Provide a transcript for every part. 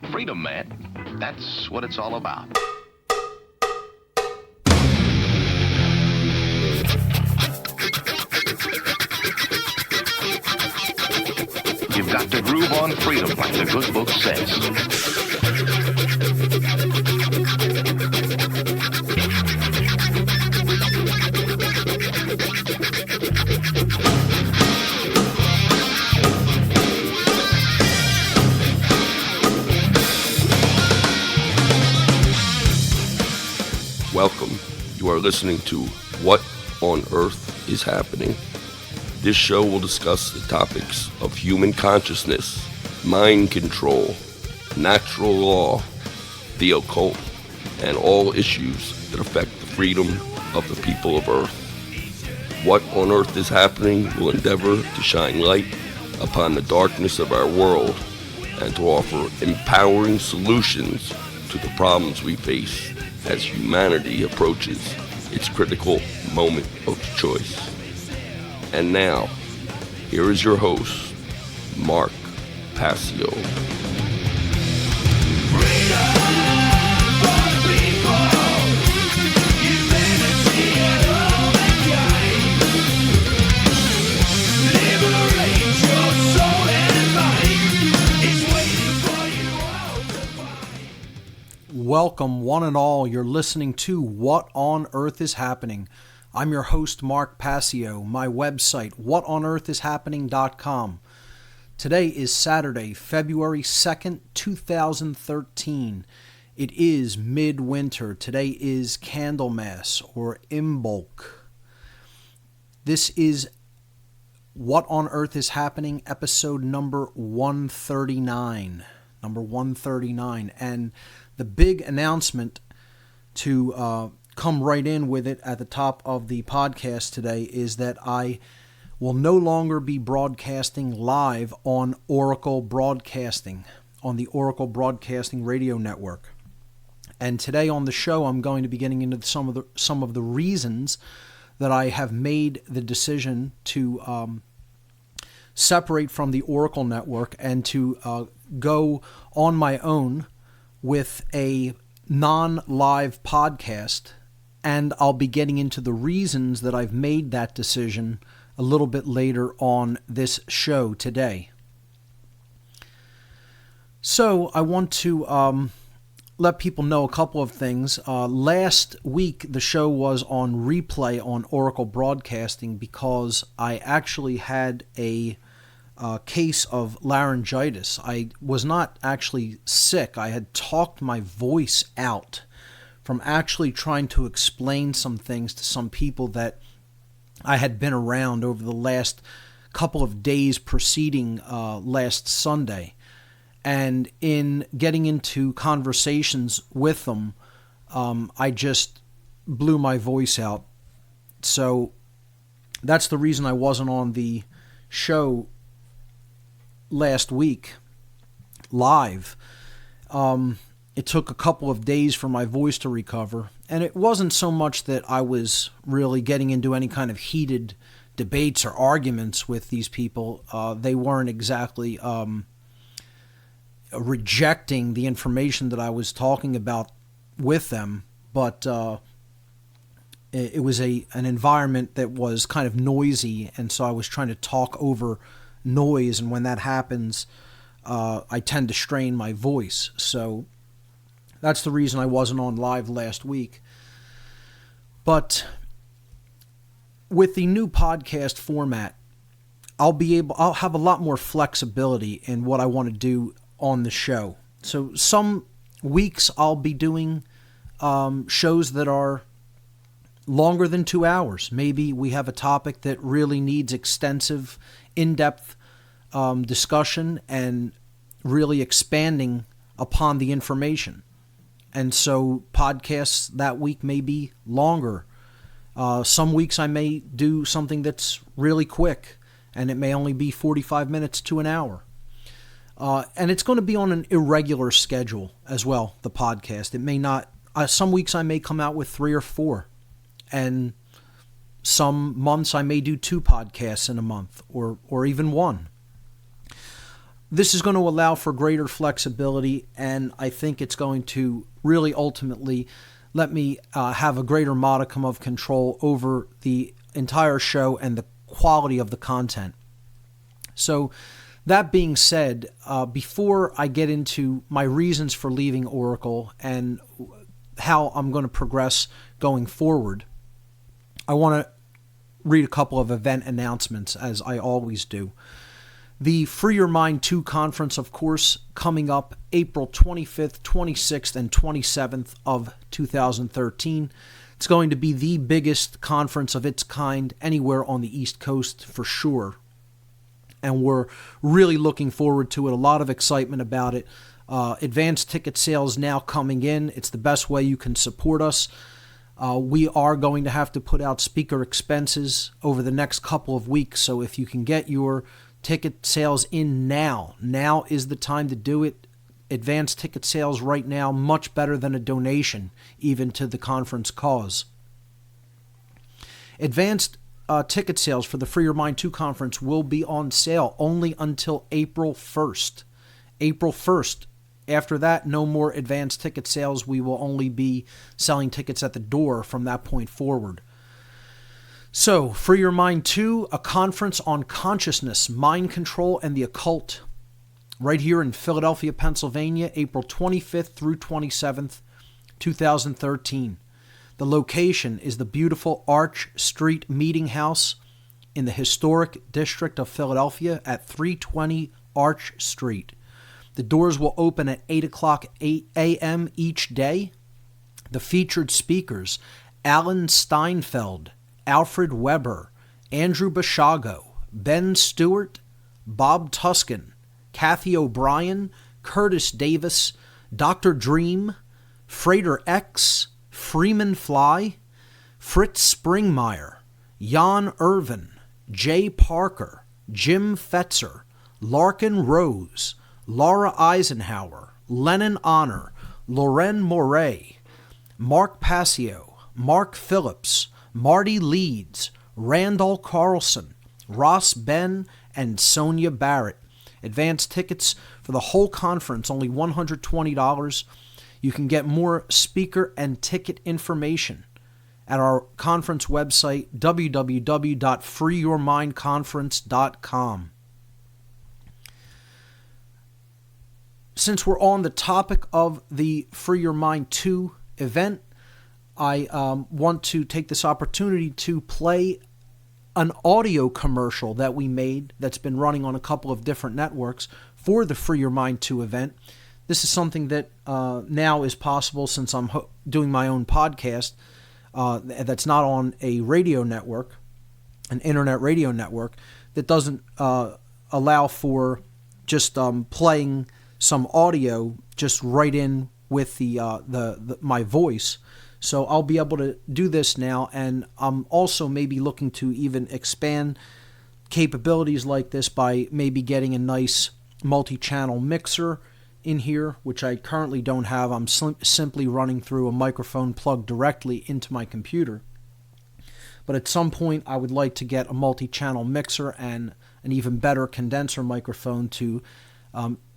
Freedom, man. That's what it's all about. You've got to groove on freedom, like the good book says. Welcome. You are listening to What on Earth is Happening. This show will discuss the topics of human consciousness, mind control, natural law, the occult, and all issues that affect the freedom of the people of Earth. What on Earth is Happening will endeavor to shine light upon the darkness of our world and to offer empowering solutions to the problems we face as humanity approaches its critical moment of choice. And now, here is your host, Mark Passio. Welcome, one and all. You're listening to What on Earth is Happening. I'm your host, Mark Passio. My website, whatonearthishappening.com. Today is Saturday, February 2nd, 2013. It is midwinter. Today is Candlemas, or Imbolc. This is What on Earth is Happening, episode number 139. And the big announcement to come right in with it at the top of the podcast today is that I will no longer be broadcasting live on Oracle Broadcasting, on the Oracle Broadcasting Radio Network. And today on the show, I'm going to be getting into some of the reasons that I have made the decision to separate from the Oracle Network and to go on my own with a non-live podcast, and I'll be getting into the reasons that I've made that decision a little bit later on this show today. So I want to let people know a couple of things. Last week, the show was on replay on Oracle Broadcasting because I actually had a case of laryngitis. I was not actually sick. I had talked my voice out from actually trying to explain some things to some people that I had been around over the last couple of days preceding last Sunday. And in getting into conversations with them, I just blew my voice out. So that's the reason I wasn't on the show last week live. It took a couple of days for my voice to recover, and it wasn't so much that I was really getting into any kind of heated debates or arguments with these people. They weren't exactly rejecting the information that I was talking about with them, but it was an environment that was kind of noisy, and so I was trying to talk over noise, and when that happens, I tend to strain my voice. So that's the reason I wasn't on live last week. But with the new podcast format, I'll have a lot more flexibility in what I want to do on the show. So some weeks I'll be doing shows that are longer than 2 hours. Maybe we have a topic that really needs extensive, in-depth discussion and really expanding upon the information. And so podcasts that week may be longer. Some weeks I may do something that's really quick, and it may only be 45 minutes to an hour. And it's going to be on an irregular schedule as well, the podcast. It may not, some weeks I may come out with 3 or 4, and some months I may do 2 podcasts in a month, or even 1. This is going to allow for greater flexibility, and I think it's going to really ultimately let me have a greater modicum of control over the entire show and the quality of the content. So that being said, before I get into my reasons for leaving Oracle and how I'm going to progress going forward, I want to read a couple of event announcements, as I always do. The Free Your Mind 2 conference, of course, coming up April 25th, 26th, and 27th of 2013. It's going to be the biggest conference of its kind anywhere on the East Coast for sure. And we're really looking forward to it. A lot of excitement about it. Advanced ticket sales now coming in. It's the best way you can support us. We are going to have to put out speaker expenses over the next couple of weeks. So if you can get your ticket sales in now is the time to do it. Advanced ticket sales right now, much better than a donation, even to the conference cause. Advanced ticket sales for the Free Your Mind 2 conference will be on sale only until April 1st. April 1st. After that, no more advanced ticket sales. We will only be selling tickets at the door from that point forward. So, Free Your Mind 2, a conference on consciousness, mind control, and the occult, right here in Philadelphia, Pennsylvania, April 25th through 27th, 2013. The location is the beautiful Arch Street Meeting House in the historic district of Philadelphia at 320 Arch Street. The doors will open at 8 o'clock a.m. each day. The featured speakers, Alan Steinfeld, Alfred Weber, Andrew Bashago, Ben Stewart, Bob Tuskin, Kathy O'Brien, Curtis Davis, Dr. Dream, Frater X, Freeman Fly, Fritz Springmeier, Jan Irvin, Jay Parker, Jim Fetzer, Larkin Rose, Laura Eisenhower, Lennon Honor, Loren Moret, Mark Passio, Mark Phillips, Marty Leeds, Randall Carlson, Ross Ben, and Sonia Barrett. Advanced tickets for the whole conference, only $120. You can get more speaker and ticket information at our conference website, www.freeyourmindconference.com. Since we're on the topic of the Free Your Mind 2 event, I want to take this opportunity to play an audio commercial that we made that's been running on a couple of different networks for the Free Your Mind 2 event. This is something that now is possible since I'm doing my own podcast that's not on a radio network, an internet radio network, that doesn't allow for just playing some audio just right in with the my voice. So I'll be able to do this now, and I'm also maybe looking to even expand capabilities like this by maybe getting a nice multi-channel mixer in here, which I currently don't have. I'm simply running through a microphone plugged directly into my computer. But at some point, I would like to get a multi-channel mixer and an even better condenser microphone to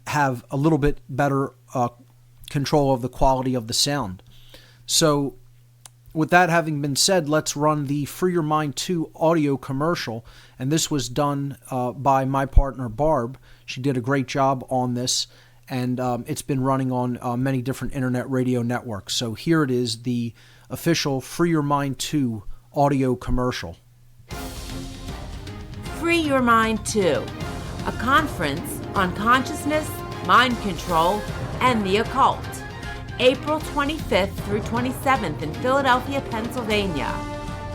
have a little bit better control of the quality of the sound. So with that having been said, let's run the Free Your Mind 2 audio commercial. And this was done by my partner, Barb. She did a great job on this, and it's been running on many different internet radio networks. So here it is, the official Free Your Mind 2 audio commercial. Free Your Mind 2, a conference on consciousness, mind control, and the occult. April 25th through 27th in Philadelphia, Pennsylvania.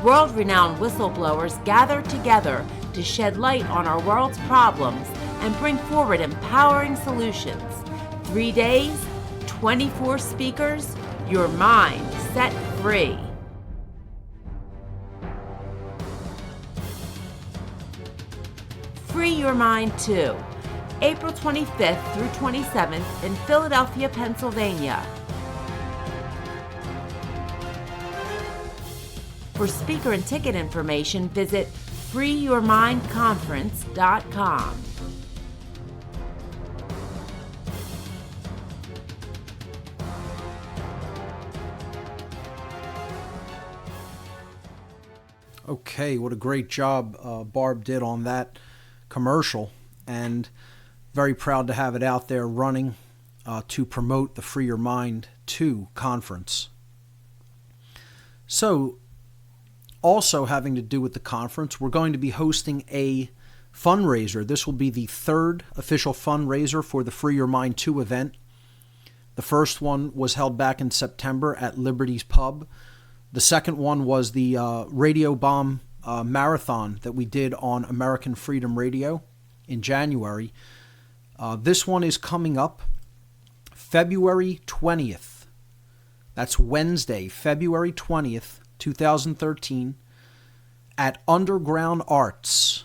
World-renowned whistleblowers gather together to shed light on our world's problems and bring forward empowering solutions. 3 days, 24 speakers, your mind set free. Free Your Mind 2, April 25th through 27th in Philadelphia, Pennsylvania. For speaker and ticket information, visit freeyourmindconference.com. Okay, what a great job Barb did on that commercial, and very proud to have it out there running to promote the Free Your Mind 2 conference. So, also having to do with the conference, we're going to be hosting a fundraiser. This will be the third official fundraiser for the Free Your Mind 2 event. The first one was held back in September at Liberty's Pub. The second one was the Radio Bomb Marathon that we did on American Freedom Radio in January. This one is coming up February 20th. That's Wednesday, February 20th, 2013, at Underground Arts,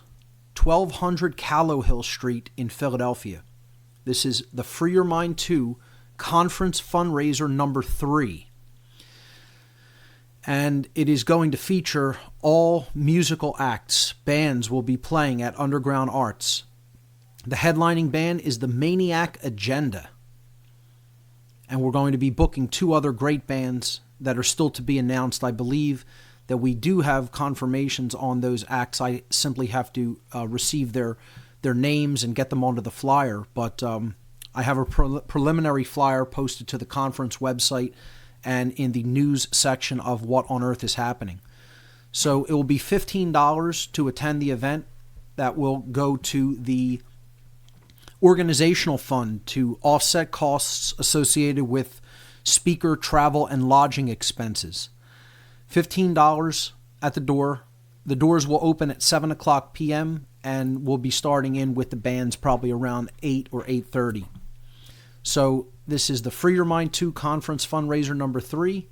1200 Callowhill Street in Philadelphia. This is the Free Your Mind 2 Conference Fundraiser number 3. And it is going to feature all musical acts. Bands will be playing at Underground Arts. The headlining band is the Maniac Agenda. And we're going to be booking 2 other great bands that are still to be announced. I believe that we do have confirmations on those acts. I simply have to receive their names and get them onto the flyer. But I have a preliminary flyer posted to the conference website and in the news section of What on Earth is Happening. So it will be $15 to attend the event. That will go to the organizational fund to offset costs associated with speaker travel and lodging expenses. $15 at the door. The doors will open at 7 o'clock p.m. and we'll be starting in with the bands probably around 8 or 8:30. So this is the Free Your Mind 2 Conference Fundraiser number 3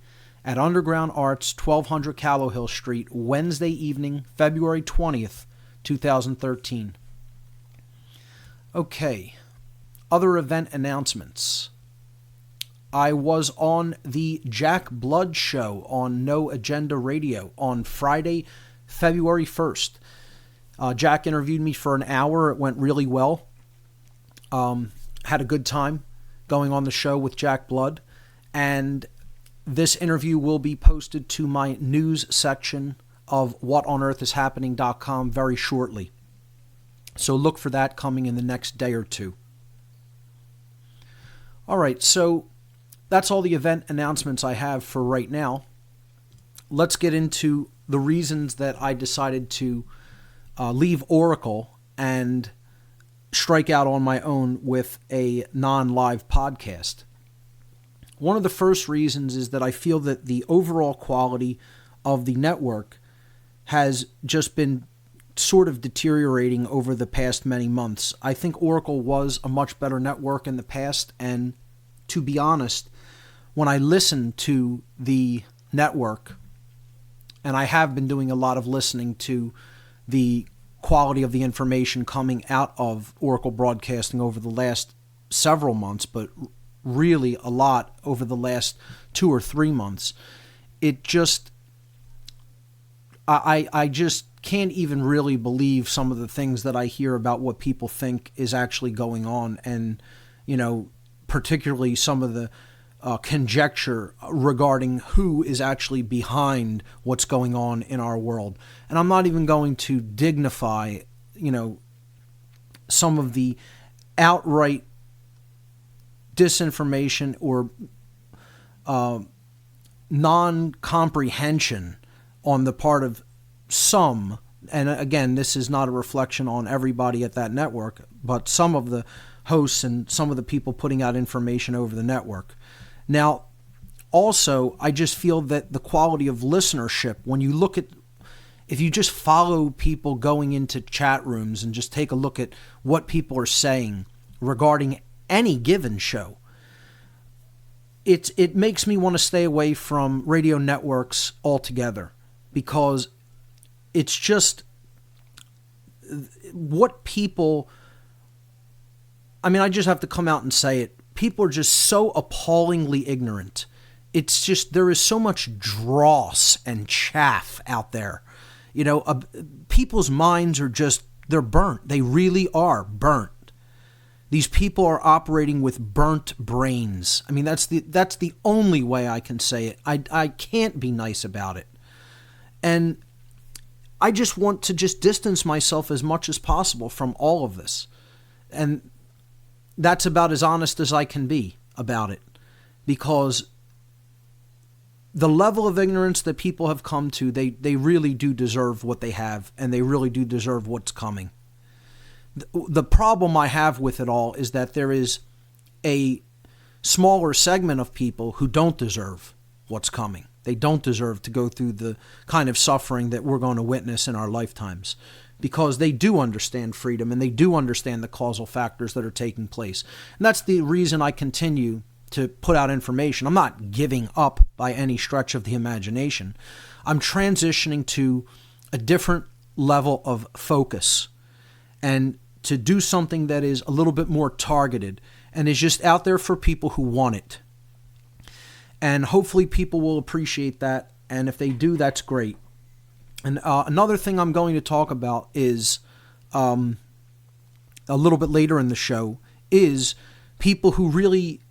at Underground Arts, 1200 Callowhill Street, Wednesday evening, February 20th, 2013. Okay, other event announcements. I was on the Jack Blood Show on No Agenda Radio on Friday, February 1st. Jack interviewed me for an hour. It went really well. Had a good time going on the show with Jack Blood. And this interview will be posted to my news section of whatonearthishappening.com very shortly. So look for that coming in the next day or two. All right, so that's all the event announcements I have for right now. Let's get into the reasons that I decided to leave Oracle and strike out on my own with a non-live podcast. One of the first reasons is that I feel that the overall quality of the network has just been sort of deteriorating over the past many months. I think Oracle was a much better network in the past, and to be honest, when I listen to the network, and I have been doing a lot of listening to the quality of the information coming out of Oracle Broadcasting over the last several months, but really a lot over the last 2 or 3 months, it just, I just can't even really believe some of the things that I hear about what people think is actually going on, and, you know, particularly some of the conjecture regarding who is actually behind what's going on in our world. And I'm not even going to dignify, you know, some of the outright disinformation or non-comprehension on the part of some, and again, this is not a reflection on everybody at that network, but some of the hosts and some of the people putting out information over the network. Now, also, I just feel that the quality of listenership, when you look at, if you just follow people going into chat rooms and just take a look at what people are saying regarding any given show, it makes me want to stay away from radio networks altogether, because it's just what people, I mean, I just have to come out and say it. People are just so appallingly ignorant. It's just, there is so much dross and chaff out there. You know, people's minds are just, they're burnt. They really are burnt. These people are operating with burnt brains. I mean, that's the only way I can say it. I can't be nice about it. And I just want to just distance myself as much as possible from all of this. And that's about as honest as I can be about it, because the level of ignorance that people have come to, they really do deserve what they have, and they really do deserve what's coming. The problem I have with it all is that there is a smaller segment of people who don't deserve what's coming. They don't deserve to go through the kind of suffering that we're going to witness in our lifetimes, because they do understand freedom and they do understand the causal factors that are taking place. And that's the reason I continue to put out information. I'm not giving up by any stretch of the imagination. I'm transitioning to a different level of focus and to do something that is a little bit more targeted and is just out there for people who want it. And hopefully people will appreciate that. And if they do, that's great. And another thing I'm going to talk about is a little bit later in the show is people who really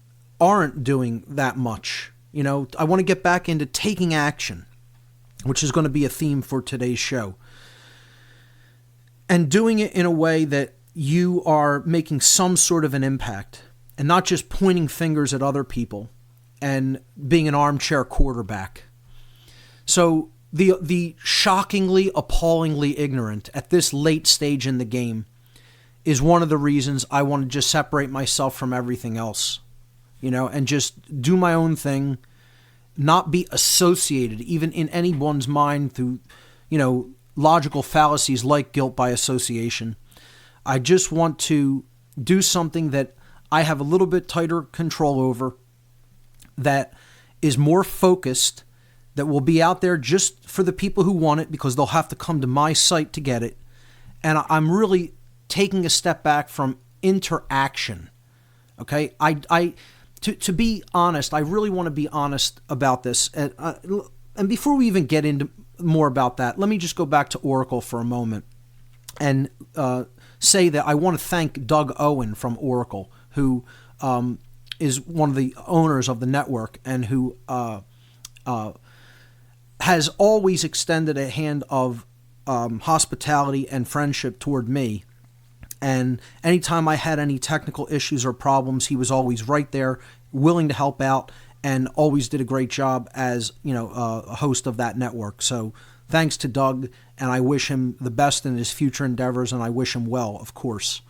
aren't doing that much. You know, I want to get back into taking action, which is going to be a theme for today's show. And doing it in a way that you are making some sort of an impact and not just pointing fingers at other people and being an armchair quarterback. So the shockingly, appallingly ignorant at this late stage in the game is one of the reasons I want to just separate myself from everything else, you know, and just do my own thing, not be associated even in anyone's mind through, you know, logical fallacies like guilt by association. I just want to do something that I have a little bit tighter control over, that is more focused, that will be out there just for the people who want it, because they'll have to come to my site to get it. And I'm really taking a step back from interaction. Okay? To be honest, I really want to be honest about this. And before we even get into more about that, let me just go back to Oracle for a moment and say that I want to thank Doug Owen from Oracle, who is one of the owners of the network and who has always extended a hand of hospitality and friendship toward me. And anytime I had any technical issues or problems, he was always right there, willing to help out, and always did a great job as, you know, a host of that network. So thanks to Doug, and I wish him the best in his future endeavors, and I wish him well, of course.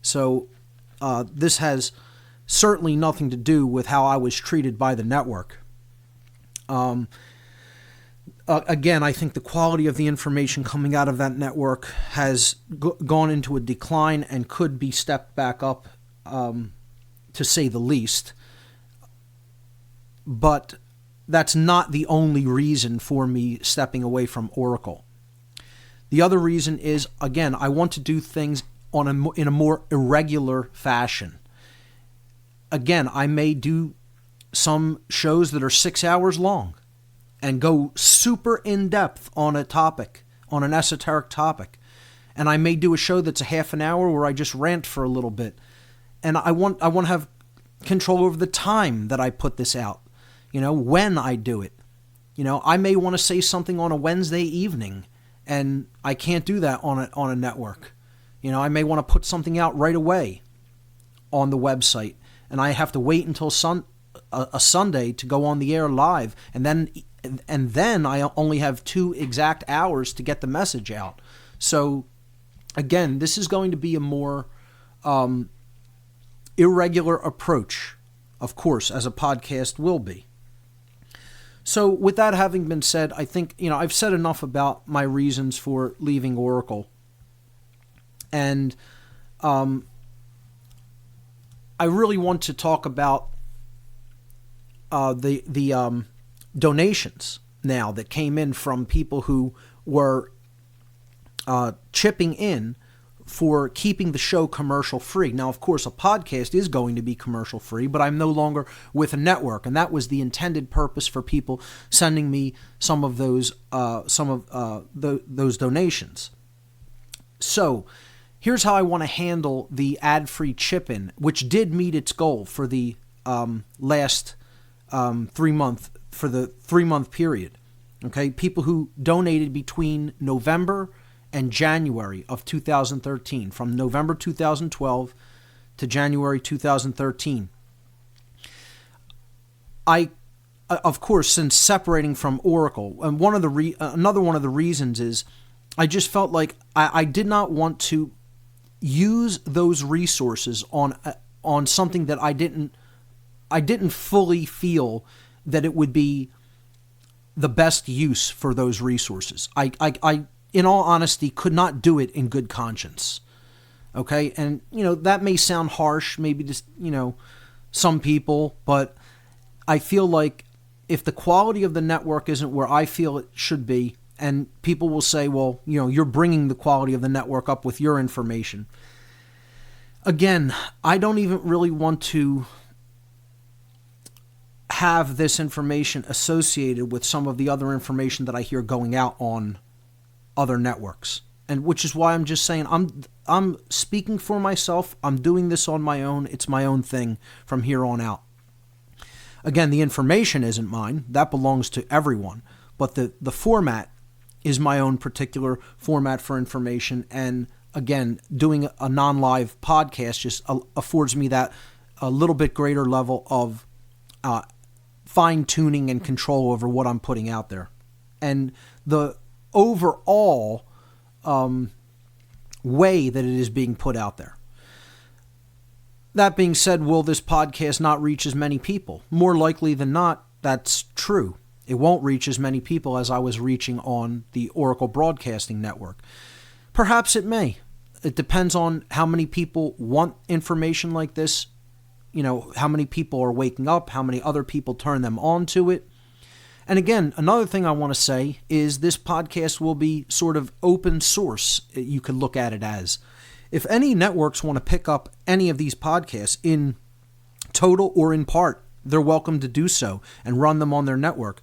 So this has certainly nothing to do with how I was treated by the network. Again, I think the quality of the information coming out of that network has gone into a decline and could be stepped back up, to say the least. But that's not the only reason for me stepping away from Oracle. The other reason is, again, I want to do things in a more irregular fashion. Again, I may do some shows that are 6 hours long and go super in-depth on a topic, on an esoteric topic. And I may do a show that's a half an hour where I just rant for a little bit. And I want to have control over the time that I put this out, you know, when I do it. You know, I may want to say something on a Wednesday evening, and I can't do that on a network. You know, I may want to put something out right away on the website, and I have to wait until a Sunday to go on the air live, and then I only have 2 exact hours to get the message out. So, again, this is going to be a more irregular approach, of course, as a podcast will be. So, with that having been said, I think, you know, I've said enough about my reasons for leaving Oracle. And I really want to talk about the donations now that came in from people who were chipping in for keeping the show commercial free. Now, of course, a podcast is going to be commercial free, but I'm no longer with a network, and that was the intended purpose for people sending me some of those those donations. So, here's how I want to handle the ad-free chip-in, which did meet its goal for the last 3 month period. Okay, people who donated between November and January of 2013, from November 2012 to January 2013. Of course, since separating from Oracle, and another one of the reasons is I just felt like I did not want to use those resources on something that I didn't fully feel that it would be the best use for those resources. I in all honesty, could not do it in good conscience. Okay, and that may sound harsh, maybe just some people, but I feel like if the quality of the network isn't where I feel it should be, and people will say, well, you're bringing the quality of the network up with your information. Again, I don't even really want to have this information associated with some of the other information that I hear going out on other networks. And which is why I'm just saying I'm speaking for myself. I'm doing this on my own. It's my own thing from here on out. Again, the information isn't mine. That belongs to everyone. But the format is my own particular format for information. And again, doing a non-live podcast just affords me that a little bit greater level of fine-tuning and control over what I'm putting out there. And the overall way that it is being put out there. That being said, will this podcast not reach as many people? More likely than not, that's true. It won't reach as many people as I was reaching on the Oracle Broadcasting Network. Perhaps it may. It depends on how many people want information like this, how many people are waking up, how many other people turn them on to it. And again, another thing I want to say is this podcast will be sort of open source, you could look at it as. If any networks want to pick up any of these podcasts in total or in part, they're welcome to do so and run them on their network.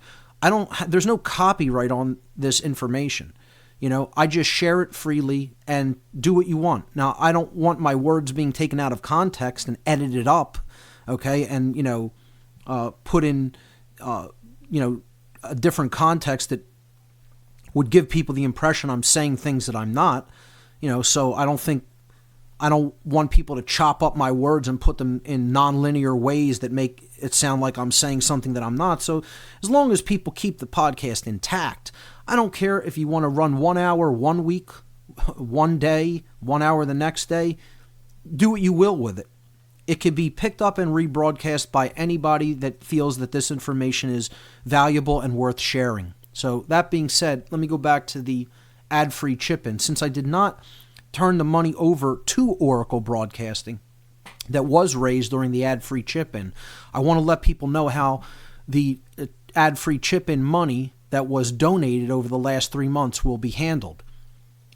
There's no copyright on this information. I just share it freely and do what you want. Now, I don't want my words being taken out of context and edited up, okay, and, put in, a different context that would give people the impression I'm saying things that I'm not, so I don't want people to chop up my words and put them in nonlinear ways that make it sound like I'm saying something that I'm not. So as long as people keep the podcast intact, I don't care if you want to run 1 hour, 1 week, 1 day, 1 hour the next day, do what you will with it. It could be picked up and rebroadcast by anybody that feels that this information is valuable and worth sharing. So that being said, let me go back to the ad-free chip-in. Since I did not turn the money over to Oracle Broadcasting that was raised during the ad-free chip-in, I want to let people know how the ad-free chip-in money that was donated over the last 3 months will be handled.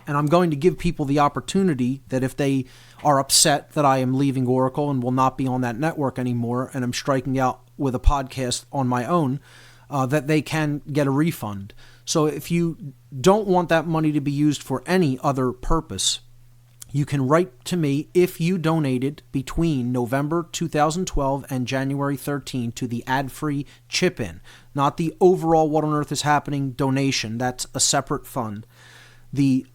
And I'm going to give people the opportunity that if they are upset that I am leaving Oracle and will not be on that network anymore and I'm striking out with a podcast on my own, that they can get a refund. So if you don't want that money to be used for any other purpose, you can write to me if you donated between November 2012 and January 13 to the ad-free chip-in, not the overall What on Earth is Happening donation. That's a separate fund. The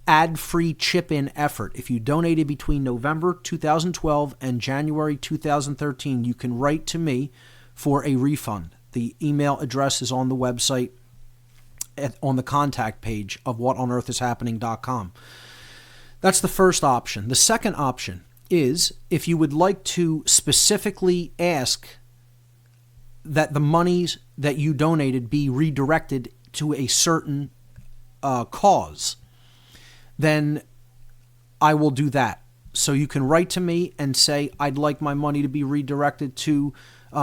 ad-free chip-in effort. If you donated between November 2012 and January 2013, you can write to me for a refund. The email address is on the website on the contact page of whatonearthishappening.com. That's the first option. The second option is if you would like to specifically ask that the monies that you donated be redirected to a certain cause, then I will do that. So you can write to me and say, I'd like my money to be redirected to,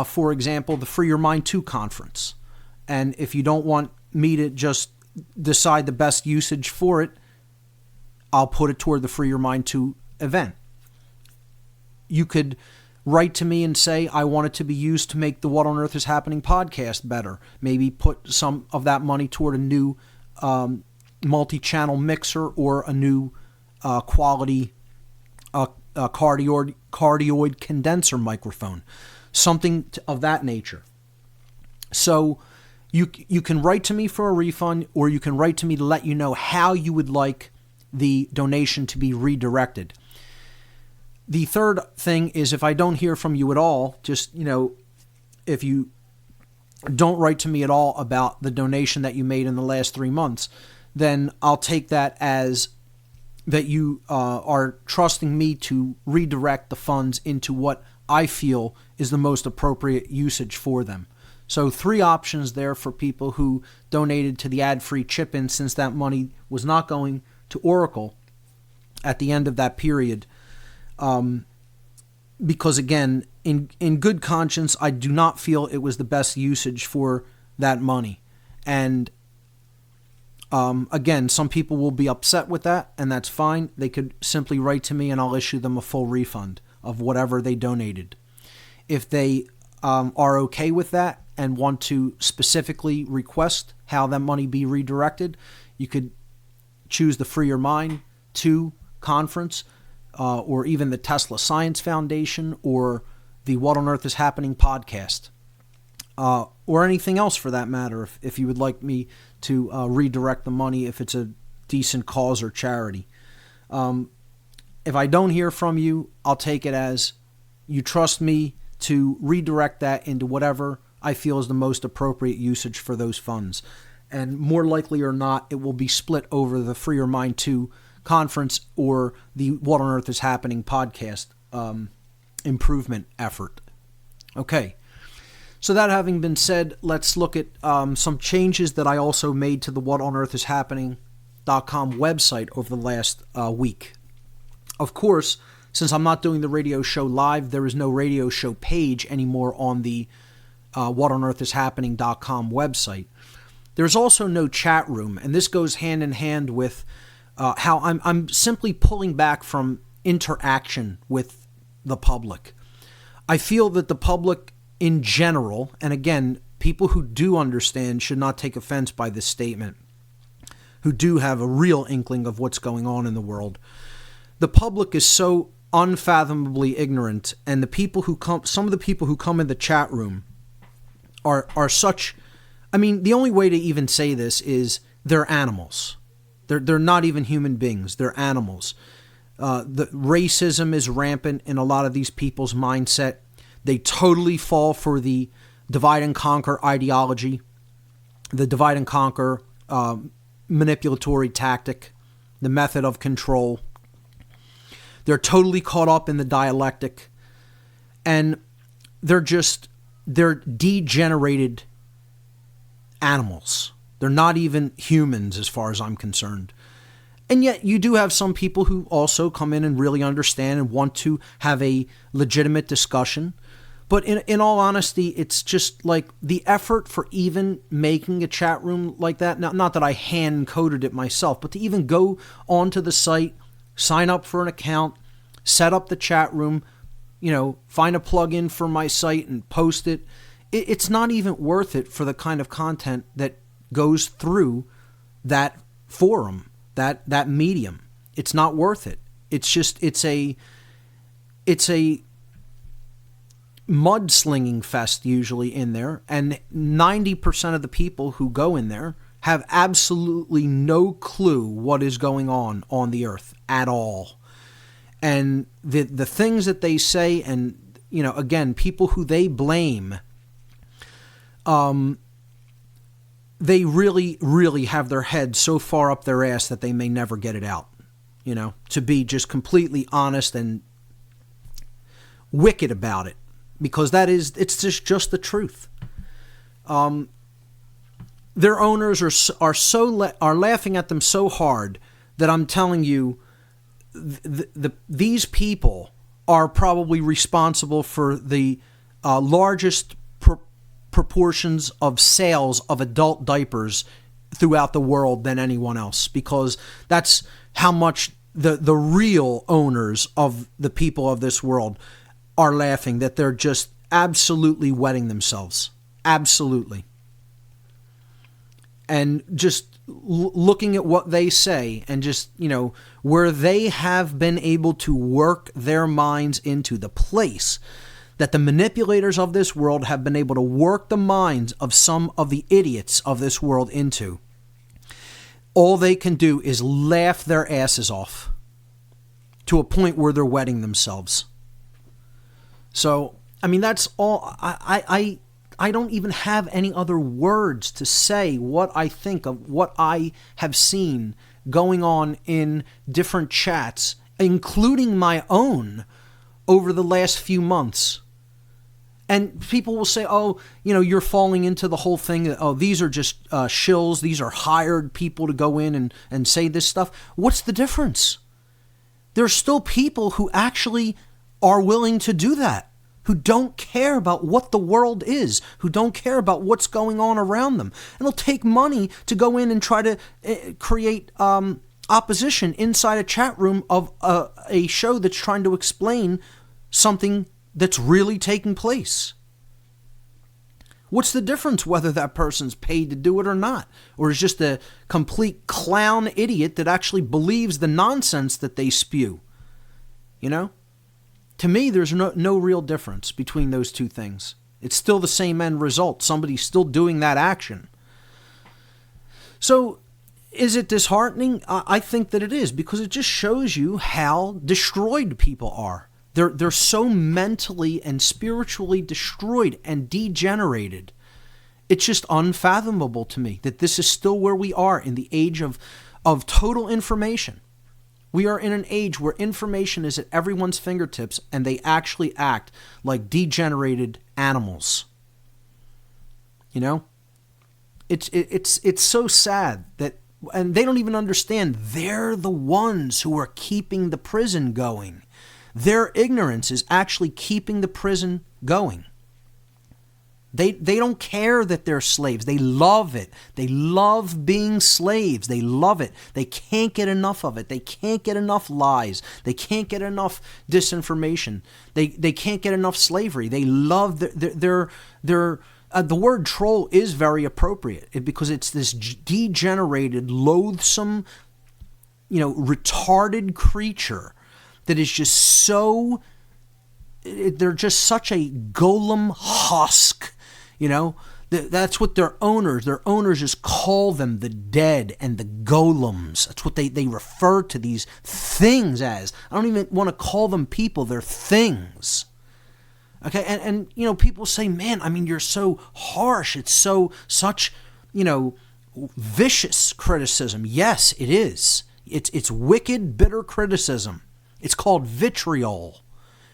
for example, the Free Your Mind 2 conference. And if you don't want me to just decide the best usage for it, I'll put it toward the Free Your Mind 2 event. You could write to me and say, I want it to be used to make the What on Earth is Happening podcast better. Maybe put some of that money toward a new multi-channel mixer or a new quality cardioid condenser microphone, something of that nature. So You can write to me for a refund, or you can write to me to let you know how you would like the donation to be redirected. The third thing is, if I don't hear from you at all, just, if you don't write to me at all about the donation that you made in the last 3 months, then I'll take that as that you are trusting me to redirect the funds into what I feel is the most appropriate usage for them. So 3 options there for people who donated to the ad-free chip-in, since that money was not going to Oracle at the end of that period. Because again, in good conscience, I do not feel it was the best usage for that money. And again, some people will be upset with that, and that's fine. They could simply write to me and I'll issue them a full refund of whatever they donated. If they are okay with that and want to specifically request how that money be redirected, you could choose the Free Your Mind 2 conference, or even the Tesla Science Foundation, or the What on Earth is Happening podcast, or anything else for that matter, if you would like me to redirect the money if it's a decent cause or charity. If I don't hear from you, I'll take it as you trust me to redirect that into whatever I feel is the most appropriate usage for those funds. And more likely or not, it will be split over the Free Your Mind 2 conference or the What on Earth is Happening podcast improvement effort. Okay. So that having been said, let's look at some changes that I also made to the whatonearthishappening.com website over the last week. Of course, since I'm not doing the radio show live, there is no radio show page anymore on the whatonearthishappening.com website. There's also no chat room, and this goes hand in hand with how I'm simply pulling back from interaction with the public. I feel that the public in general, and again, people who do understand should not take offense by this statement, who do have a real inkling of what's going on in the world. The public is so unfathomably ignorant, and the people who come, some of the people who come in the chat room are such, I mean, the only way to even say this is they're animals. They're not even human beings. They're animals. The racism is rampant in a lot of these people's mindset. They totally fall for the divide and conquer ideology, the divide and conquer manipulatory tactic, the method of control. They're totally caught up in the dialectic, and they're degenerated animals. They're not even humans as far as I'm concerned. And yet you do have some people who also come in and really understand and want to have a legitimate discussion. But in all honesty, it's just like the effort for even making a chat room like that, not that I hand-coded it myself, but to even go onto the site, sign up for an account, set up the chat room, find a plugin for my site and post it. It's not even worth it for the kind of content that goes through that forum, that medium. It's not worth it. It's just, it's a mudslinging fest usually in there, and 90% of the people who go in there have absolutely no clue what is going on the earth at all. And the things that they say, and again, people who they blame, they really, really have their head so far up their ass that they may never get it out, to be just completely honest and wicked about it. Because it's just the truth. Their owners are laughing at them so hard that I'm telling you, these people are probably responsible for the largest proportions of sales of adult diapers throughout the world than anyone else, because that's how much the real owners of the people of this world are laughing, that they're just absolutely wetting themselves. Absolutely. And just looking at what they say, and just, where they have been able to work their minds into the place that the manipulators of this world have been able to work the minds of some of the idiots of this world into, all they can do is laugh their asses off to a point where they're wetting themselves. So, I mean, that's all. I don't even have any other words to say what I think of what I have seen going on in different chats, including my own, over the last few months. And people will say, oh, you're falling into the whole thing. Oh, these are just shills. These are hired people to go in and say this stuff. What's the difference? There's still people who actually are willing to do that, who don't care about what the world is, who don't care about what's going on around them. And they'll take money to go in and try to create opposition inside a chat room of a show that's trying to explain something that's really taking place. What's the difference whether that person's paid to do it or not? Or is just a complete clown idiot that actually believes the nonsense that they spew? To me, there's no real difference between those two things. It's still the same end result. Somebody's still doing that action. So, is it disheartening? I think that it is, because it just shows you how destroyed people are. They're so mentally and spiritually destroyed and degenerated. It's just unfathomable to me that this is still where we are in the age of total information. We are in an age where information is at everyone's fingertips and they actually act like degenerated animals. It's so sad that, and they don't even understand they're the ones who are keeping the prison going. Their ignorance is actually keeping the prison going. They don't care that they're slaves. They love it. They love being slaves. They love it. They can't get enough of it. They can't get enough lies. They can't get enough disinformation. They can't get enough slavery. They love the word troll is very appropriate because it's this degenerated, loathsome, retarded creature that is just so, they're just such a golem husk, That's what their owners just call them, the dead and the golems. That's what they refer to these things as. I don't even want to call them people, they're things. Okay, and people say, man, I mean, you're so harsh. It's such, vicious criticism. Yes, it is. It's wicked, bitter criticism. It's called vitriol.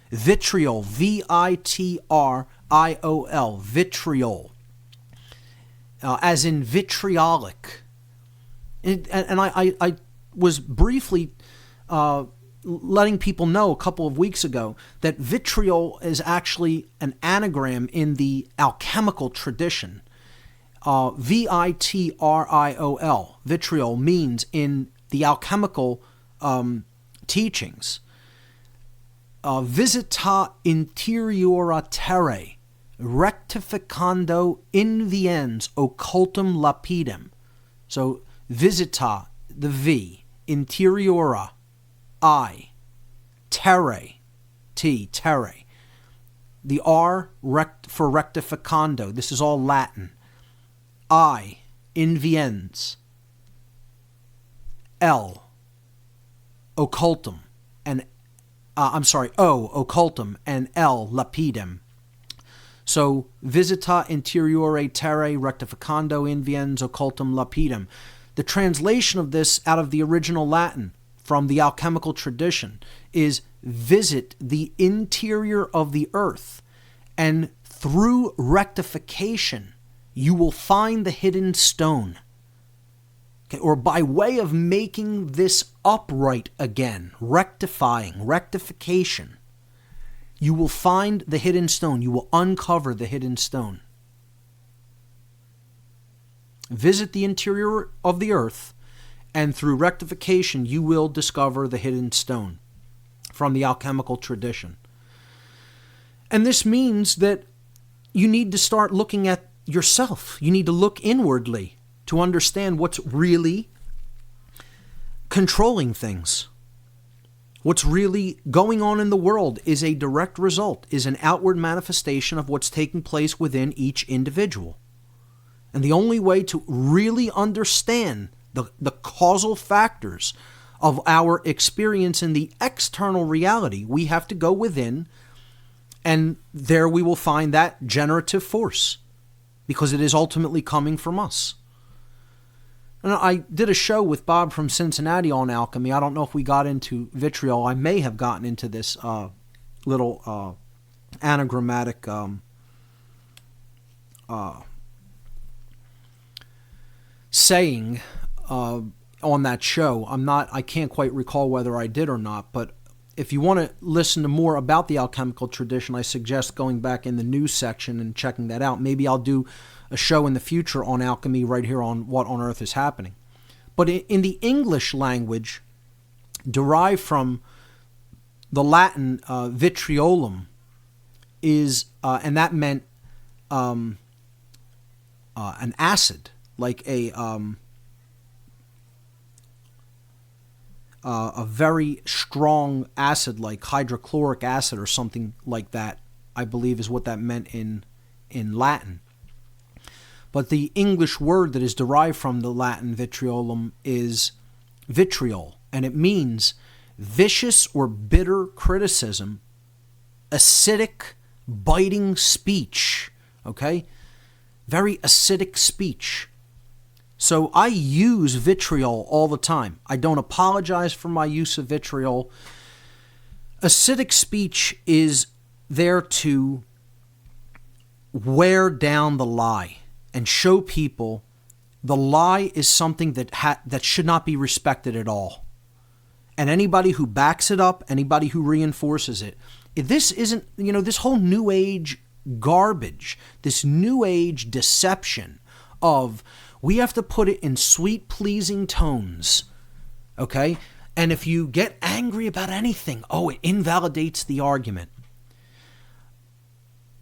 Vitriol, vitriol, vitriol, as in vitriolic. And I was briefly letting people know a couple of weeks ago that vitriol is actually an anagram in the alchemical tradition. vitriol, vitriol means in the alchemical teachings, visita interiora terrae, rectificando inviens occultum lapidem. So visita, the V, interiora, I, terrae, T, terrae. The R for rectificando, this is all Latin. I, inviens. L, occultum, and O, occultum, and L, lapidem. So, visita interiore terrae rectificando inviens occultum lapidem. The translation of this out of the original Latin from the alchemical tradition is visit the interior of the earth, and through rectification you will find the hidden stone. Okay, or by way of making this upright again, rectification, you will find the hidden stone. You will uncover the hidden stone. Visit the interior of the earth, and through rectification you will discover the hidden stone, from the alchemical tradition. And this means that you need to start looking at yourself. You need to look inwardly to understand what's really controlling things. What's really going on in the world is a direct result, is an outward manifestation of what's taking place within each individual. And the only way to really understand the causal factors of our experience in the external reality, we have to go within, and there we will find that generative force, because it is ultimately coming from us. And I did a show with Bob from Cincinnati on alchemy. I don't know if we got into vitriol. I may have gotten into this little anagrammatic saying on that show. I can't quite recall whether I did or not, but if you want to listen to more about the alchemical tradition, I suggest going back in the news section and checking that out. Maybe I'll do a show in the future on alchemy right here on What on Earth is Happening. But in the English language, derived from the Latin vitriolum, is and that meant an acid, like a very strong acid, like hydrochloric acid or something like that, I believe is what that meant in Latin. But the English word that is derived from the Latin vitriolum is vitriol, and it means vicious or bitter criticism, acidic, biting speech, okay? Very acidic speech. So I use vitriol all the time. I don't apologize for my use of vitriol. Acidic speech is there to wear down the lie and show people the lie is something that should not be respected at all. And anybody who backs it up, anybody who reinforces it, this isn't, this whole New Age garbage, this New Age deception of we have to put it in sweet, pleasing tones, okay? And if you get angry about anything, it invalidates the argument.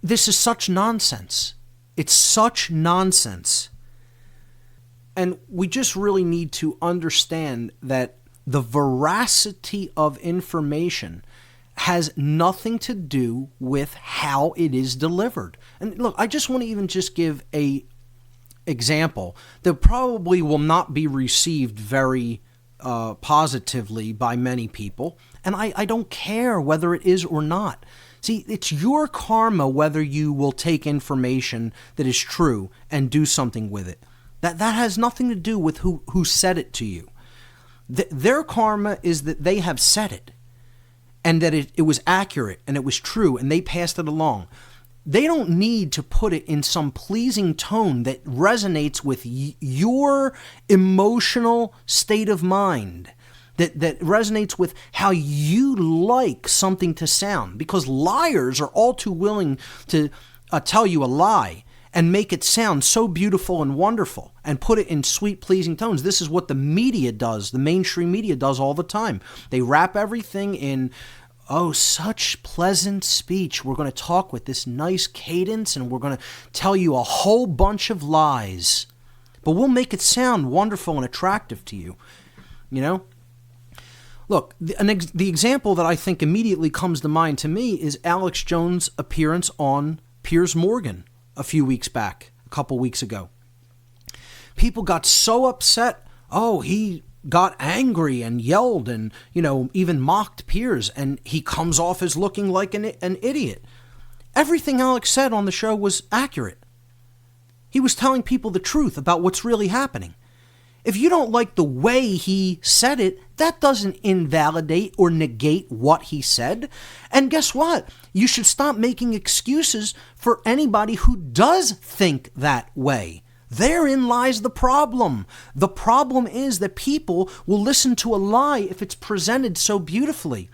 This is such nonsense. It's such nonsense. And we just really need to understand that the veracity of information has nothing to do with how it is delivered. And look, I just want to even just give a example that probably will not be received very positively by many people. And I don't care whether it is or not. See, it's your karma whether you will take information that is true and do something with it. That has nothing to do with who said it to you. Their karma is that they have said it, and that it was accurate and it was true, and they passed it along. They don't need to put it in some pleasing tone that resonates with your emotional state of mind. That resonates with how you like something to sound. Because liars are all too willing to tell you a lie and make it sound so beautiful and wonderful and put it in sweet, pleasing tones. This is what the media does. The mainstream media does all the time. They wrap everything in, such pleasant speech. We're going to talk with this nice cadence and we're going to tell you a whole bunch of lies. But we'll make it sound wonderful and attractive to you. Look, the example that I think immediately comes to mind to me is Alex Jones' appearance on Piers Morgan a few weeks back, a couple weeks ago. People got so upset. He got angry and yelled and, even mocked Piers, and he comes off as looking like an idiot. Everything Alex said on the show was accurate. He was telling people the truth about what's really happening. If you don't like the way he said it, that doesn't invalidate or negate what he said. And guess what? You should stop making excuses for anybody who does think that way. Therein lies the problem. The problem is that people will listen to a lie if it's presented so beautifully.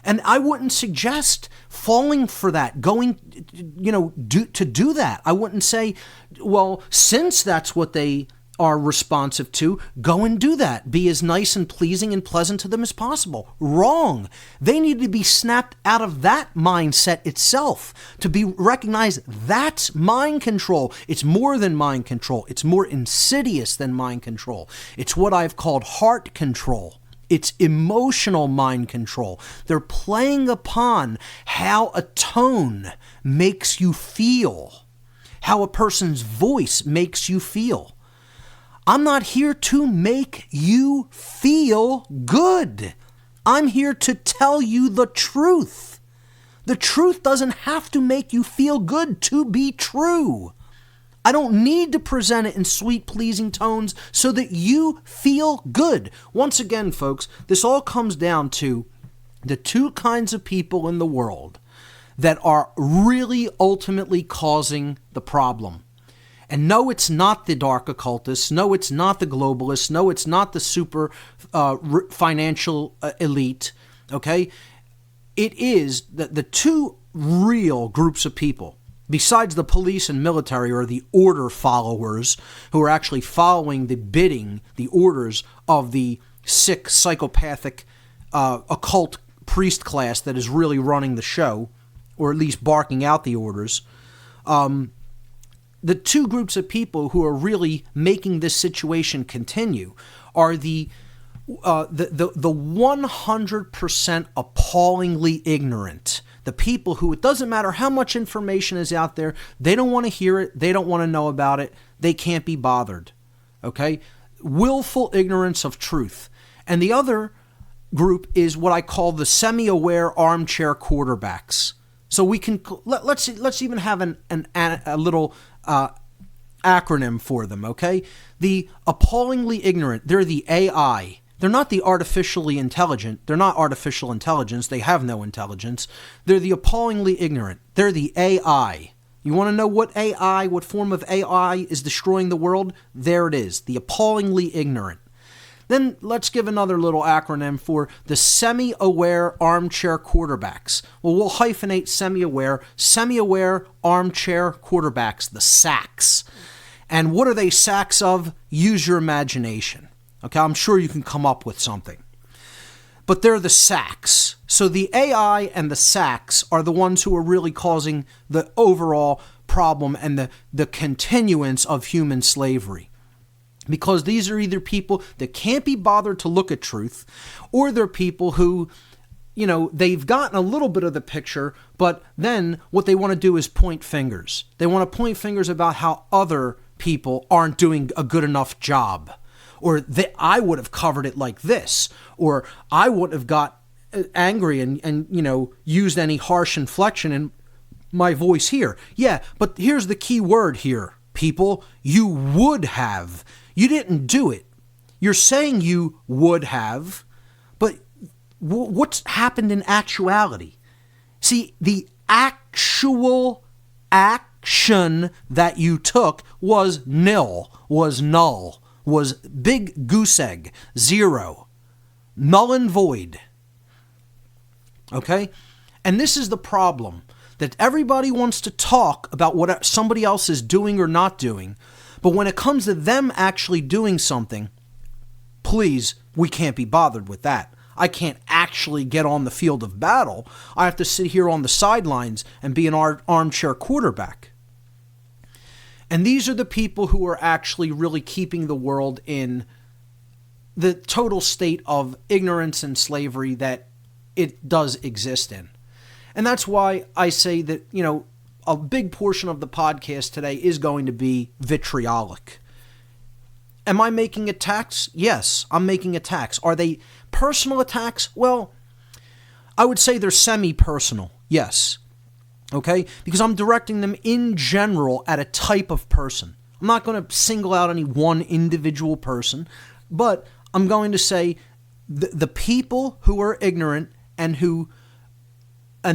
And I wouldn't suggest falling for that, going, to do that. I wouldn't say, since that's what they are responsive to, go and do that. Be as nice and pleasing and pleasant to them as possible. Wrong. They need to be snapped out of that mindset itself to be recognized. That's mind control. It's more than mind control. It's more insidious than mind control. It's what I've called heart control. It's emotional mind control. They're playing upon how a tone makes you feel, how a person's voice makes you feel. I'm not here to make you feel good. I'm here to tell you the truth. The truth doesn't have to make you feel good to be true. I don't need to present it in sweet, pleasing tones so that you feel good. Once again, folks, this all comes down to the two kinds of people in the world that are really ultimately causing the problem. And no, it's not the dark occultists. No, it's not the globalists. No, it's not the super financial elite. Okay? It is the two real groups of people, besides the police and military, or the order followers who are actually following the orders of the sick, psychopathic, occult priest class that is really running the show, or at least barking out the orders. The two groups of people who are really making this situation continue are the 100% appallingly ignorant. The people who, it doesn't matter how much information is out there, they don't want to hear it, they don't want to know about it, they can't be bothered. Okay? Willful ignorance of truth. And the other group is what I call the semi-aware armchair quarterbacks. So we can, let's even have a little acronym for them, okay? The appallingly ignorant, they're the AI. They're not the artificially intelligent. They're not artificial intelligence. They have no intelligence. They're the appallingly ignorant. They're the AI. You want to know what form of AI is destroying the world? There it is, the appallingly ignorant. Then let's give another little acronym for the semi-aware armchair quarterbacks. Well, we'll hyphenate semi-aware armchair quarterbacks, the SACs. And what are they SACs of? Use your imagination. Okay, I'm sure you can come up with something. But they're the SACs. So the AI and the SACs are the ones who are really causing the overall problem and the continuance of human slavery. Because these are either people that can't be bothered to look at truth, or they're people who, they've gotten a little bit of the picture, but then what they want to do is point fingers. They want to point fingers about how other people aren't doing a good enough job. Or I would have covered it like this. Or I would have got angry and used any harsh inflection in my voice here. Yeah, but here's the key word here, people. You would have. You didn't do it. You're saying you would have, but what's happened in actuality? See, the actual action that you took was nil, was null, was big goose egg, zero, null and void. Okay? And this is the problem, that everybody wants to talk about what somebody else is doing or not doing. But when it comes to them actually doing something, please, we can't be bothered with that. I can't actually get on the field of battle. I have to sit here on the sidelines and be an armchair quarterback. And these are the people who are actually really keeping the world in the total state of ignorance and slavery that it does exist in. And that's why I say that, a big portion of the podcast today is going to be vitriolic. Am I making attacks? Yes, I'm making attacks. Are they personal attacks? Well, I would say they're semi-personal, yes. Okay? Because I'm directing them in general at a type of person. I'm not going to single out any one individual person, but I'm going to say the people who are ignorant and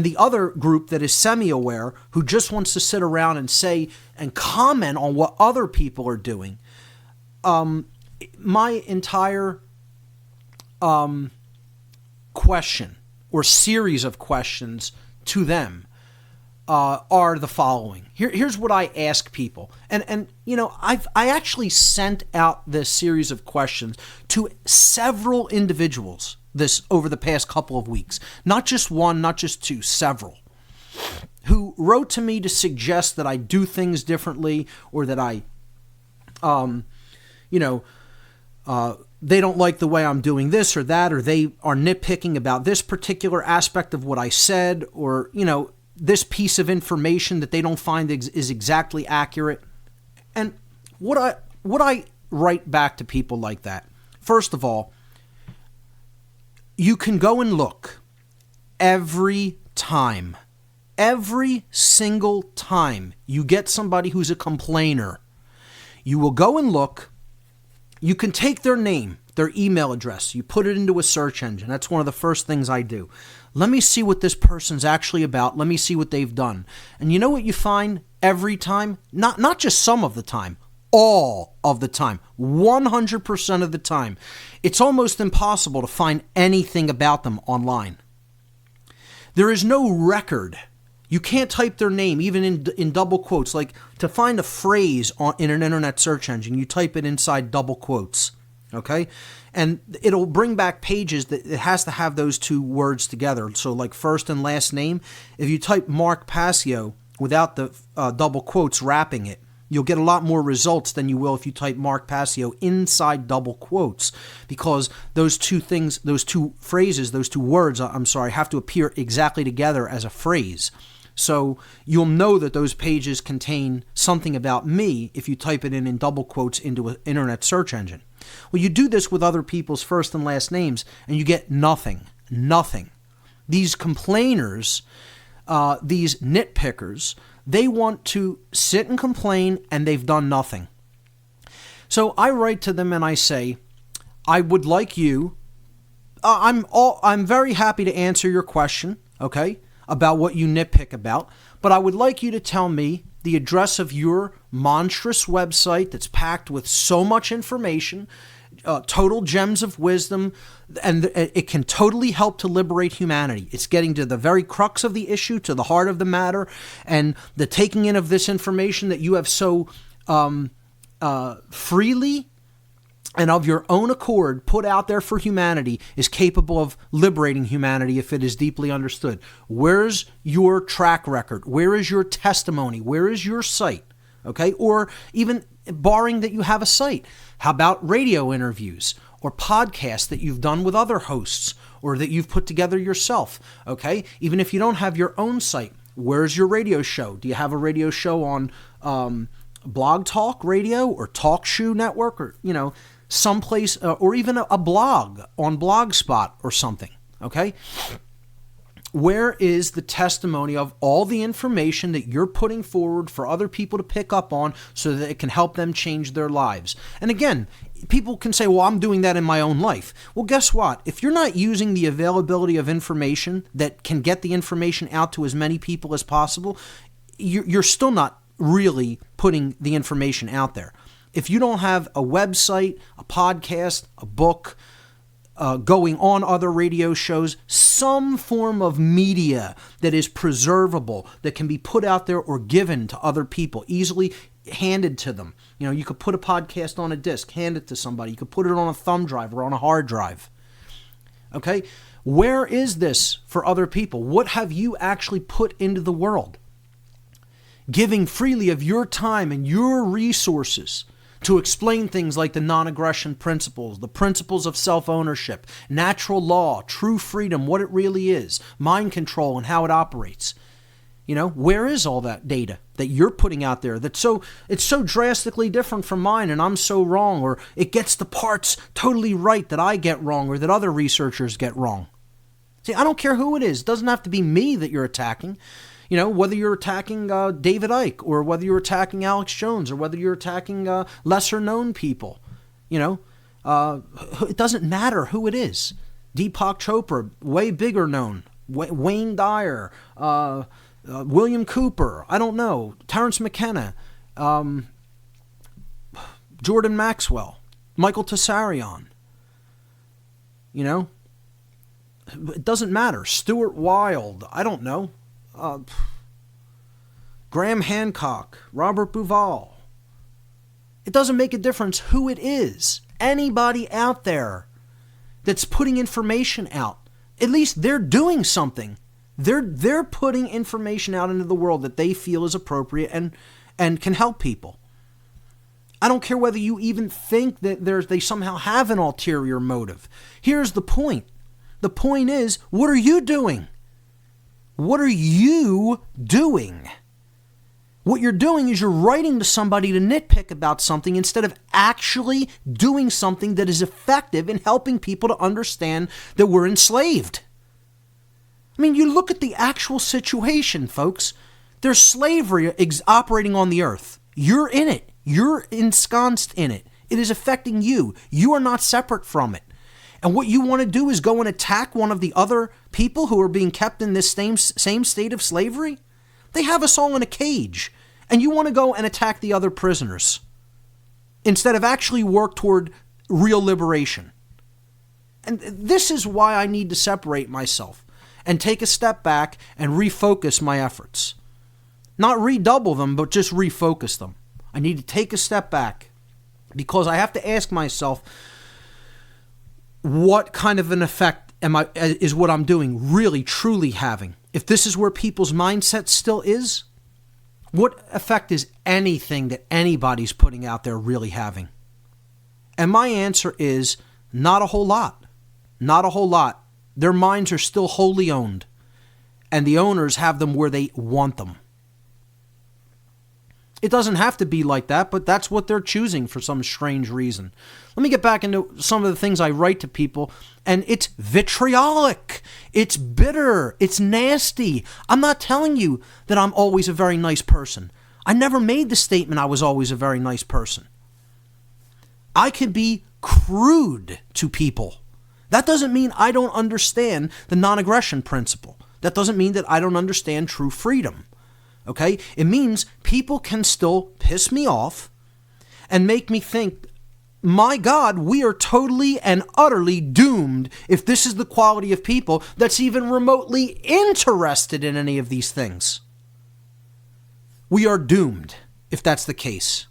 the other group that is semi-aware, who just wants to sit around and say and comment on what other people are doing. My entire question or series of questions to them are the following. Here's what I ask people. And I actually sent out this series of questions to several individuals this over the past couple of weeks. Not just one, not just two, several. Who wrote to me to suggest that I do things differently, or that I they don't like the way I'm doing this or that, or they are nitpicking about this particular aspect of what I said, or, this piece of information that they don't find is exactly accurate. And what I write back to people like that, first of all, you can go and look every single time you get somebody who's a complainer. You will go and look. You can take their name, their email address, you put it into a search engine. That's one of the first things I do. Let me see what this person's actually about. Let me see what they've done. And you know what you find every time? Not just some of the time, all of the time, 100% of the time. It's almost impossible to find anything about them online. There is no record. You can't type their name, even in double quotes. Like, to find a phrase in an internet search engine, you type it inside double quotes, okay? And it'll bring back pages that it has to have those two words together. So, like first and last name, if you type Mark Passio without the double quotes wrapping it, you'll get a lot more results than you will if you type Mark Passio inside double quotes, because those two things, those two phrases, those two words, have to appear exactly together as a phrase. So you'll know that those pages contain something about me if you type it in double quotes into an internet search engine. Well, you do this with other people's first and last names, and you get nothing. These complainers, these nitpickers, they want to sit and complain, and they've done nothing. So I write to them and I say, I would like you, I'm very happy to answer your question, okay, about what you nitpick about, but I would like you to tell me the address of your monstrous website that's packed with so much information, total gems of wisdom, and it can totally help to liberate humanity. It's getting to the very crux of the issue, to the heart of the matter, and the taking in of this information that you have so freely and of your own accord put out there for humanity is capable of liberating humanity if it is deeply understood. Where's your track record? Where is your testimony? Where is your site? Okay, or even barring that you have a site, how about radio interviews or podcasts that you've done with other hosts or that you've put together yourself? Okay, even if you don't have your own site, where's your radio show? Do you have a radio show on Blog Talk Radio or Talk Shoe Network, or someplace, or even a blog on Blogspot or something? Okay, where is the testimony of all the information that you're putting forward for other people to pick up on so that it can help them change their lives? And again, people can say, well, I'm doing that in my own life. Well, guess what? If you're not using the availability of information that can get the information out to as many people as possible, you're still not really putting the information out there. If you don't have a website, a podcast, a book, going on other radio shows, some form of media that is preservable, that can be put out there or given to other people, easily handed to them. You could put a podcast on a disc, hand it to somebody. You could put it on a thumb drive or on a hard drive. Okay? Where is this for other people? What have you actually put into the world? Giving freely of your time and your resources to explain things like the non-aggression principles, the principles of self-ownership, natural law, true freedom, what it really is, mind control and how it operates. Where is all that data that you're putting out there it's so drastically different from mine, and I'm so wrong, or it gets the parts totally right that I get wrong or that other researchers get wrong? See, I don't care who it is. It doesn't have to be me that you're attacking. Whether you're attacking David Icke, or whether you're attacking Alex Jones, or whether you're attacking lesser-known people. It doesn't matter who it is. Deepak Chopra, way bigger known. Wayne Dyer, William Cooper, I don't know. Terrence McKenna, Jordan Maxwell, Michael Tessarion. It doesn't matter. Stuart Wilde, I don't know. Graham Hancock, Robert Bauval. It doesn't make a difference who it is. Anybody out there that's putting information out, at least they're doing something. They're putting information out into the world that they feel is appropriate and can help people. I don't care whether you even think that they somehow have an ulterior motive. Here's the point. The point is, what are you doing? What are you doing? What you're doing is you're writing to somebody to nitpick about something instead of actually doing something that is effective in helping people to understand that we're enslaved. I mean, you look at the actual situation, folks. There's slavery operating on the earth. You're in it. You're ensconced in it. It is affecting you. You are not separate from it. And what you want to do is go and attack one of the other people who are being kept in this same state of slavery? They have us all in a cage. And you want to go and attack the other prisoners instead of actually work toward real liberation. And this is why I need to separate myself and take a step back and refocus my efforts. Not redouble them, but just refocus them. I need to take a step back because I have to ask myself, what kind of an effect is what I'm doing really, truly having? If this is where people's mindset still is, what effect is anything that anybody's putting out there really having? And my answer is not a whole lot. Not a whole lot. Their minds are still wholly owned, and the owners have them where they want them. It doesn't have to be like that, but that's what they're choosing for some strange reason. Let me get back into some of the things I write to people, and it's vitriolic. It's bitter. It's nasty. I'm not telling you that I'm always a very nice person. I never made the statement I was always a very nice person. I can be crude to people. That doesn't mean I don't understand the non-aggression principle. That doesn't mean that I don't understand true freedom. Okay? It means people can still piss me off and make me think, my God, we are totally and utterly doomed if this is the quality of people that's even remotely interested in any of these things. We are doomed if that's the case.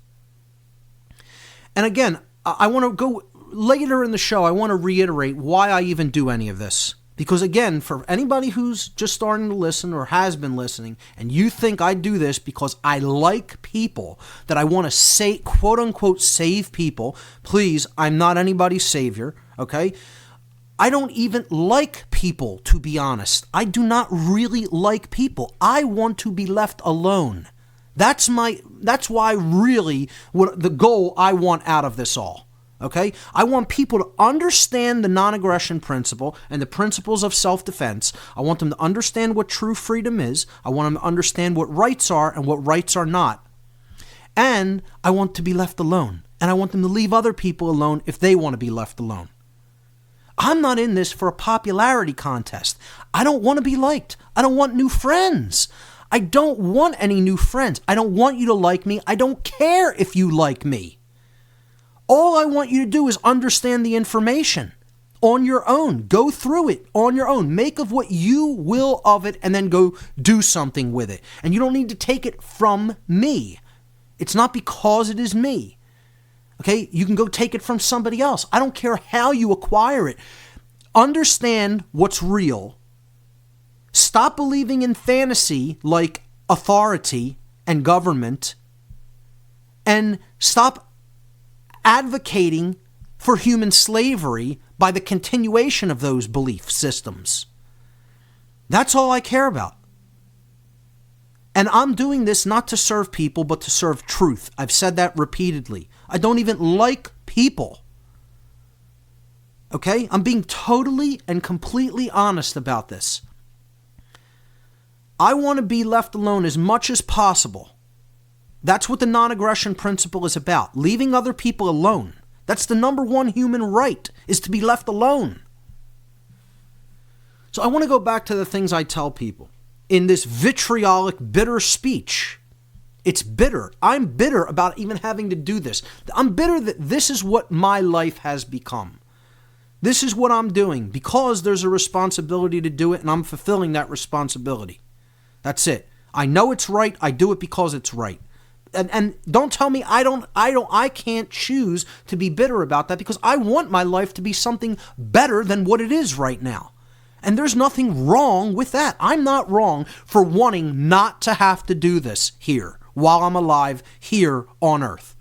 And again, I want to go later in the show, I want to reiterate why I even do any of this. Because again, for anybody who's just starting to listen or has been listening, and you think I do this because I like people, that I want to say, quote unquote, save people, please, I'm not anybody's savior, okay? I don't even like people, to be honest. I do not really like people. I want to be left alone. That's why really what the goal I want out of this all. Okay? I want people to understand the non-aggression principle and the principles of self-defense. I want them to understand what true freedom is. I want them to understand what rights are and what rights are not. And I want to be left alone. And I want them to leave other people alone if they want to be left alone. I'm not in this for a popularity contest. I don't want to be liked. I don't want new friends. I don't want any new friends. I don't want you to like me. I don't care if you like me. All I want you to do is understand the information on your own. Go through it on your own. Make of what you will of it and then go do something with it. And you don't need to take it from me. It's not because it is me. Okay? You can go take it from somebody else. I don't care how you acquire it. Understand what's real. Stop believing in fantasy like authority and government. And stop advocating for human slavery by the continuation of those belief systems. That's all I care about. And I'm doing this not to serve people, but to serve truth. I've said that repeatedly. I don't even like people. Okay? I'm being totally and completely honest about this. I want to be left alone as much as possible. That's what the non-aggression principle is about. Leaving other people alone. That's the number one human right, is to be left alone. So I want to go back to the things I tell people. In this vitriolic, bitter speech. It's bitter. I'm bitter about even having to do this. I'm bitter that this is what my life has become. This is what I'm doing because there's a responsibility to do it, and I'm fulfilling that responsibility. That's it. I know it's right. I do it because it's right. And don't tell me I can't choose to be bitter about that, because I want my life to be something better than what it is right now. And there's nothing wrong with that. I'm not wrong for wanting not to have to do this here while I'm alive here on earth.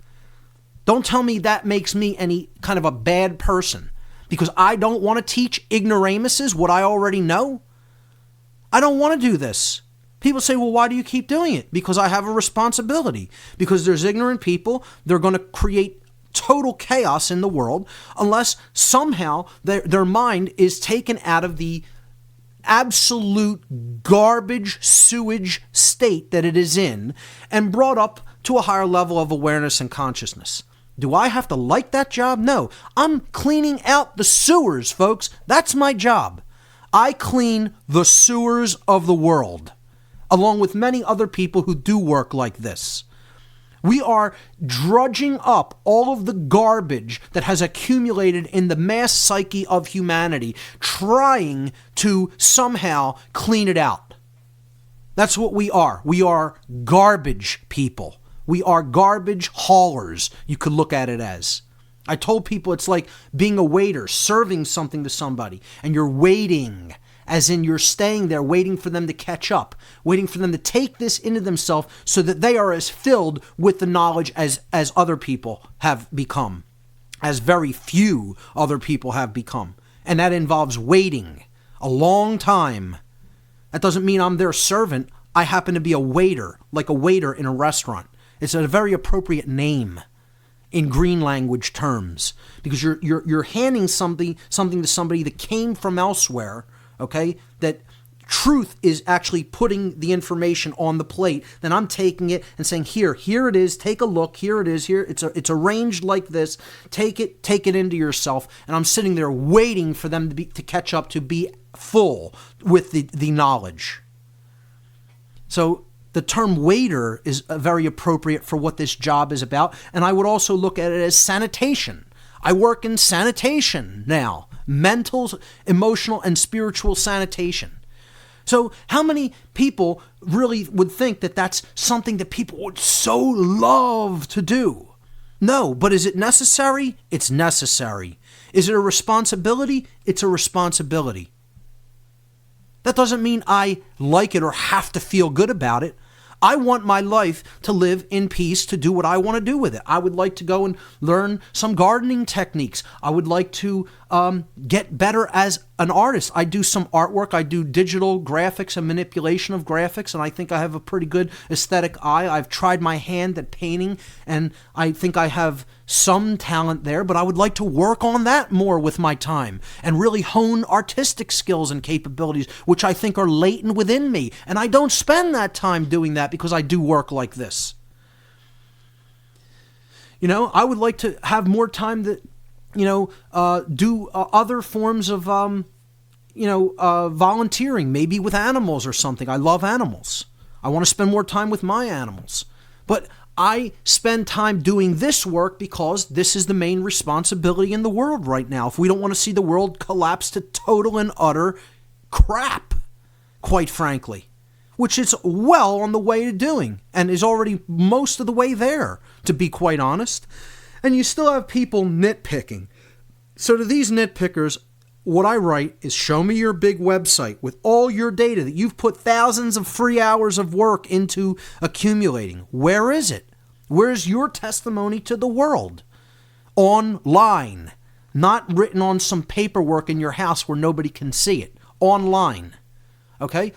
Don't tell me that makes me any kind of a bad person because I don't want to teach ignoramuses what I already know. I don't want to do this. People say, well, why do you keep doing it? Because I have a responsibility. Because there's ignorant people. They're going to create total chaos in the world unless somehow their mind is taken out of the absolute garbage sewage state that it is in and brought up to a higher level of awareness and consciousness. Do I have to like that job? No. I'm cleaning out the sewers, folks. That's my job. I clean the sewers of the world, along with many other people who do work like this. We are drudging up all of the garbage that has accumulated in the mass psyche of humanity, trying to somehow clean it out. That's what we are. We are garbage people. We are garbage haulers, you could look at it as. I told people it's like being a waiter, serving something to somebody, and you're waiting, as in you're staying there waiting for them to catch up, waiting for them to take this into themselves so that they are as filled with the knowledge as other people have become, as very few other people have become. And that involves waiting a long time. That doesn't mean I'm their servant. I happen to be a waiter, like a waiter in a restaurant. It's a very appropriate name in green language terms because you're handing something to somebody that came from elsewhere, okay? That truth is actually putting the information on the plate. Then I'm taking it and saying, here it is. Take a look. Here it is. Here it's arranged like this. Take it into yourself. And I'm sitting there waiting for them to catch up, to be full with the knowledge. So the term waiter is very appropriate for what this job is about. And I would also look at it as sanitation. I work in sanitation now. Mental, emotional, and spiritual sanitation. So how many people really would think that that's something that people would so love to do? No, but is it necessary? It's necessary. Is it a responsibility? It's a responsibility. That doesn't mean I like it or have to feel good about it. I want my life to live in peace, to do what I want to do with it. I would like to go and learn some gardening techniques. I would like to get better as an artist. I do some artwork. I do digital graphics and manipulation of graphics, and I think I have a pretty good aesthetic eye. I've tried my hand at painting, and I think I have some talent there, but I would like to work on that more with my time and really hone artistic skills and capabilities, which I think are latent within me. And I don't spend that time doing that because I do work like this. You know, I would like to have more time that, do other forms of, volunteering, maybe with animals or something. I love animals. I want to spend more time with my animals. But I spend time doing this work because this is the main responsibility in the world right now. If we don't want to see the world collapse to total and utter crap, quite frankly, which it's well on the way to doing and is already most of the way there, to be quite honest. And you still have people nitpicking. So to these nitpickers, what I write is, show me your big website with all your data that you've put thousands of free hours of work into accumulating. Where is it? Where's your testimony to the world? Online, not written on some paperwork in your house where nobody can see it. Online, okay?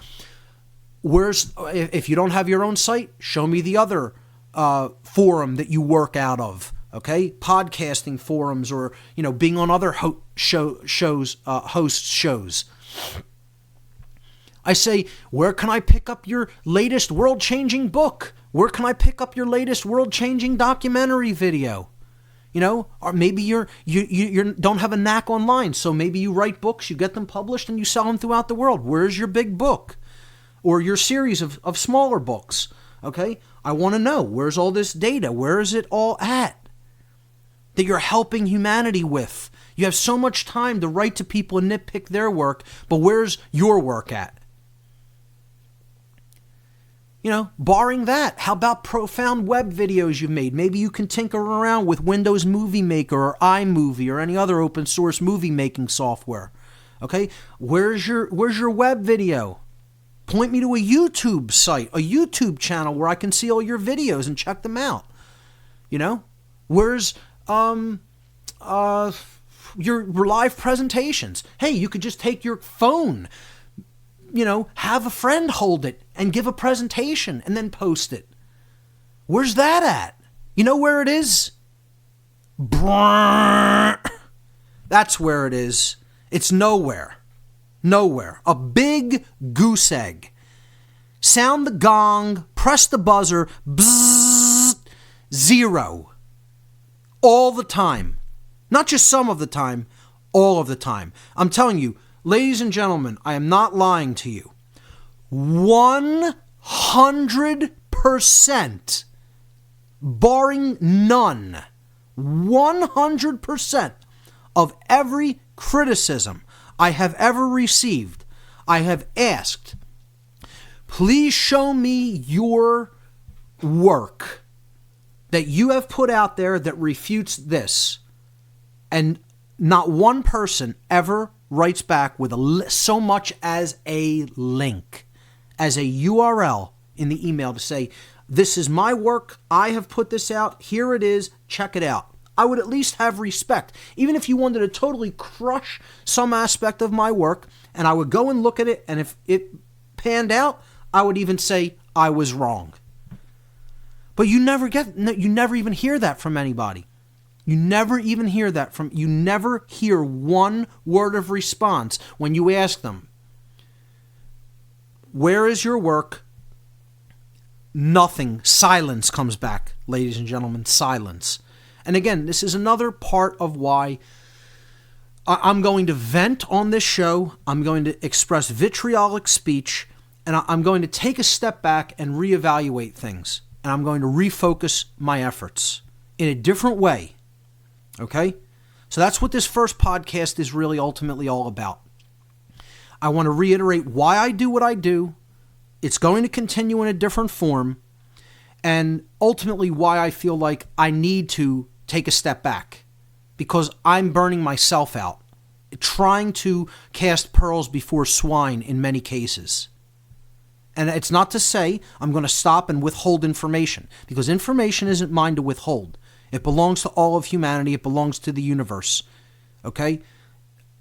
If you don't have your own site, show me the other forum that you work out of. Okay, podcasting forums, or being on other host shows. I say, where can I pick up your latest world-changing book? Where can I pick up your latest world-changing documentary video? Or maybe you don't have a knack online, so maybe you write books, you get them published, and you sell them throughout the world. Where's your big book, or your series of smaller books? Okay, I want to know, where's all this data? Where is it all at that you're helping humanity with? You have so much time to write to people and nitpick their work, but where's your work at? Barring that, how about profound web videos you've made? Maybe you can tinker around with Windows Movie Maker or iMovie or any other open source movie making software. Okay, where's your web video? Point me to a YouTube site, a YouTube channel where I can see all your videos and check them out. Where's your live presentations? Hey, you could just take your phone, have a friend hold it and give a presentation and then post it. Where's that at? You know where it is? That's where it is. It's nowhere. Nowhere. A big goose egg. Sound the gong, press the buzzer, bzzz, zero. All the time. Not just some of the time, all of the time. I'm telling you, ladies and gentlemen, I am not lying to you. 100%, barring none, 100% of every criticism I have ever received, I have asked, please show me your work that you have put out there that refutes this. And not one person ever writes back with so much as a link, as a URL in the email to say, this is my work, I have put this out, here it is, check it out. I would at least have respect. Even if you wanted to totally crush some aspect of my work, and I would go and look at it, and if it panned out, I would even say I was wrong. But you never even hear that from anybody. You never hear one word of response when you ask them, where is your work? Nothing. Silence comes back, ladies and gentlemen, silence. And again, this is another part of why I'm going to vent on this show. I'm going to express vitriolic speech, and I'm going to take a step back and reevaluate things. And I'm going to refocus my efforts in a different way. Okay? So that's what this first podcast is really ultimately all about. I want to reiterate why I do what I do. It's going to continue in a different form. And ultimately why I feel like I need to take a step back. Because I'm burning myself out. Trying to cast pearls before swine in many cases. And it's not to say I'm going to stop and withhold information. Because information isn't mine to withhold. It belongs to all of humanity. It belongs to the universe. Okay?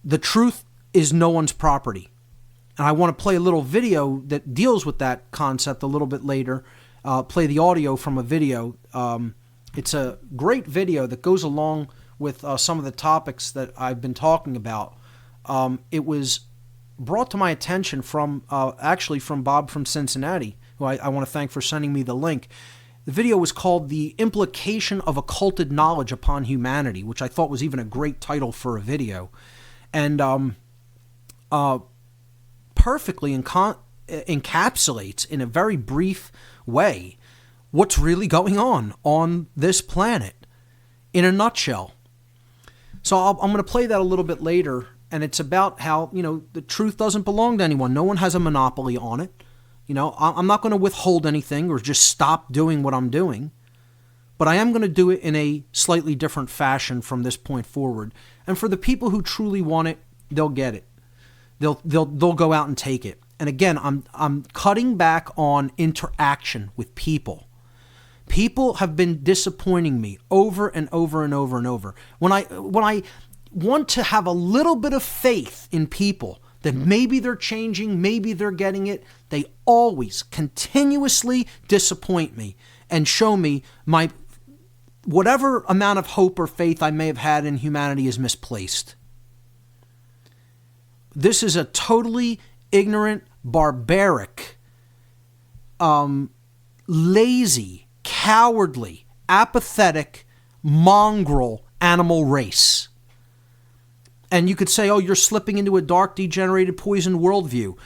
The truth is no one's property. And I want to play a little video that deals with that concept a little bit later. Play the audio from a video. It's a great video that goes along with some of the topics that I've been talking about. It was brought to my attention from Bob from Cincinnati, who I want to thank for sending me the link. The video was called The Implication of Occulted Knowledge Upon Humanity, which I thought was even a great title for a video. And perfectly encapsulates in a very brief way what's really going on this planet in a nutshell. So I'm going to play that a little bit later, and it's about how, the truth doesn't belong to anyone. No one has a monopoly on it. I'm not going to withhold anything or just stop doing what I'm doing, but I am going to do it in a slightly different fashion from this point forward. And for the people who truly want it, they'll get it. They'll go out and take it. And again, I'm cutting back on interaction with people. People have been disappointing me over and over and over and over. When I want to have a little bit of faith in people that maybe they're changing, maybe they're getting it, they always continuously disappoint me and show me my whatever amount of hope or faith I may have had in humanity is misplaced. This is a totally ignorant, barbaric, lazy, cowardly, apathetic, mongrel animal race. And you could say, oh, you're slipping into a dark, degenerated, poisoned worldview.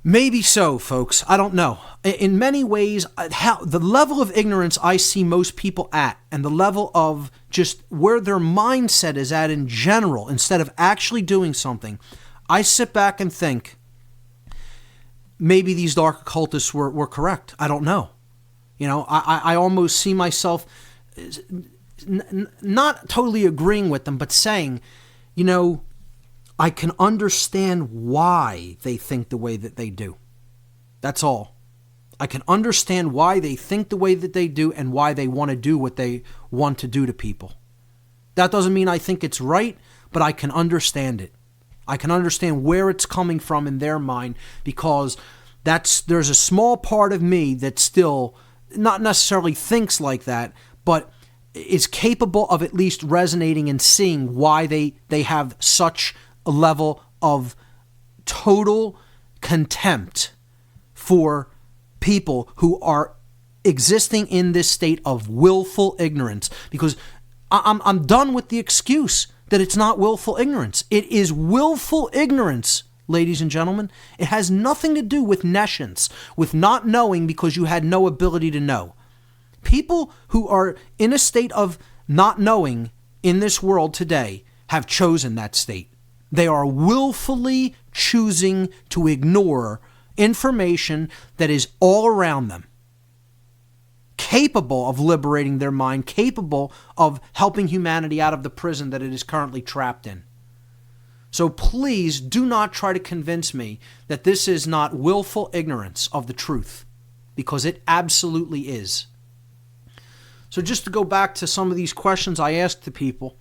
Maybe so, folks. I don't know. In many ways, the level of ignorance I see most people at, and the level of just where their mindset is at in general, instead of actually doing something, I sit back and think, maybe these dark occultists were correct. I don't know. I almost see myself not totally agreeing with them, but saying, I can understand why they think the way that they do. That's all. I can understand why they think the way that they do and why they want to do what they want to do to people. That doesn't mean I think it's right, but I can understand it. I can understand where it's coming from in their mind, because there's a small part of me that still not necessarily thinks like that, but is capable of at least resonating and seeing why they have such a level of total contempt for people who are existing in this state of willful ignorance. Because I'm done with the excuse that it's not willful ignorance. It is willful ignorance, ladies and gentlemen. It has nothing to do with nescience, with not knowing because you had no ability to know. People who are in a state of not knowing in this world today have chosen that state. They are willfully choosing to ignore information that is all around them, capable of liberating their mind, capable of helping humanity out of the prison that it is currently trapped in. So please do not try to convince me that this is not willful ignorance of the truth, because it absolutely is. So just to go back to some of these questions I asked the people,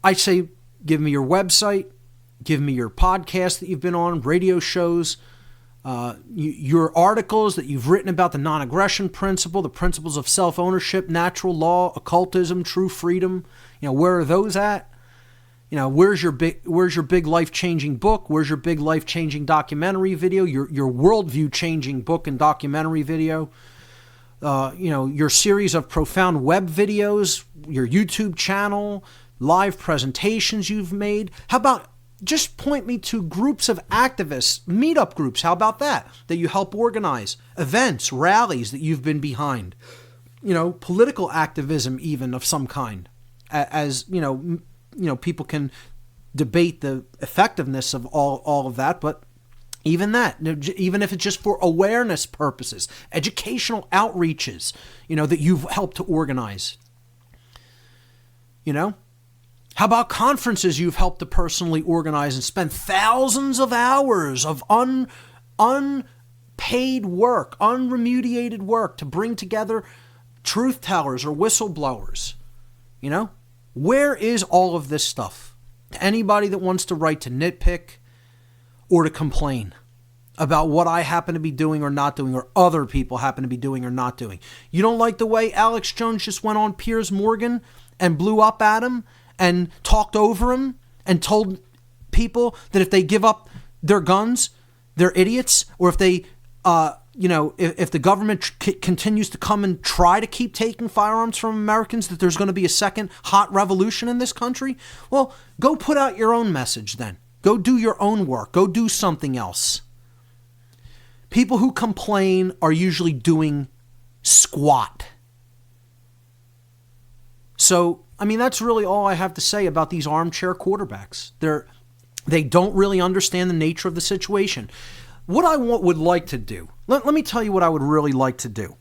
I say, give me your website, give me your podcast that you've been on, radio shows, your articles that you've written about the non-aggression principle, the principles of self-ownership, natural law, occultism, true freedom. Where are those at? Where's your big life-changing book? Where's your big life-changing documentary video? Your worldview-changing book and documentary video? Your series of profound web videos, your YouTube channel, live presentations you've made. How about just point me to groups of activists, meetup groups? How about that you help organize? Events, rallies that you've been behind. Political activism even of some kind. As people can debate the effectiveness of all of that, but even that, even if it's just for awareness purposes, educational outreaches, that you've helped to organize. How about conferences you've helped to personally organize and spend thousands of hours of unpaid work, unremunerated work to bring together truth tellers or whistleblowers? Where is all of this stuff? To anybody that wants to write to nitpick or to complain about what I happen to be doing or not doing, or other people happen to be doing or not doing. You don't like the way Alex Jones just went on Piers Morgan and blew up at him and talked over him and told people that if they give up their guns, they're idiots, or if they, if the government continues to come and try to keep taking firearms from Americans, that there's going to be a second hot revolution in this country? Well, go put out your own message then. Go do your own work. Go do something else. People who complain are usually doing squat. So, that's really all I have to say about these armchair quarterbacks. They don't really understand the nature of the situation. What I would like to do, let me tell you what I would really like to do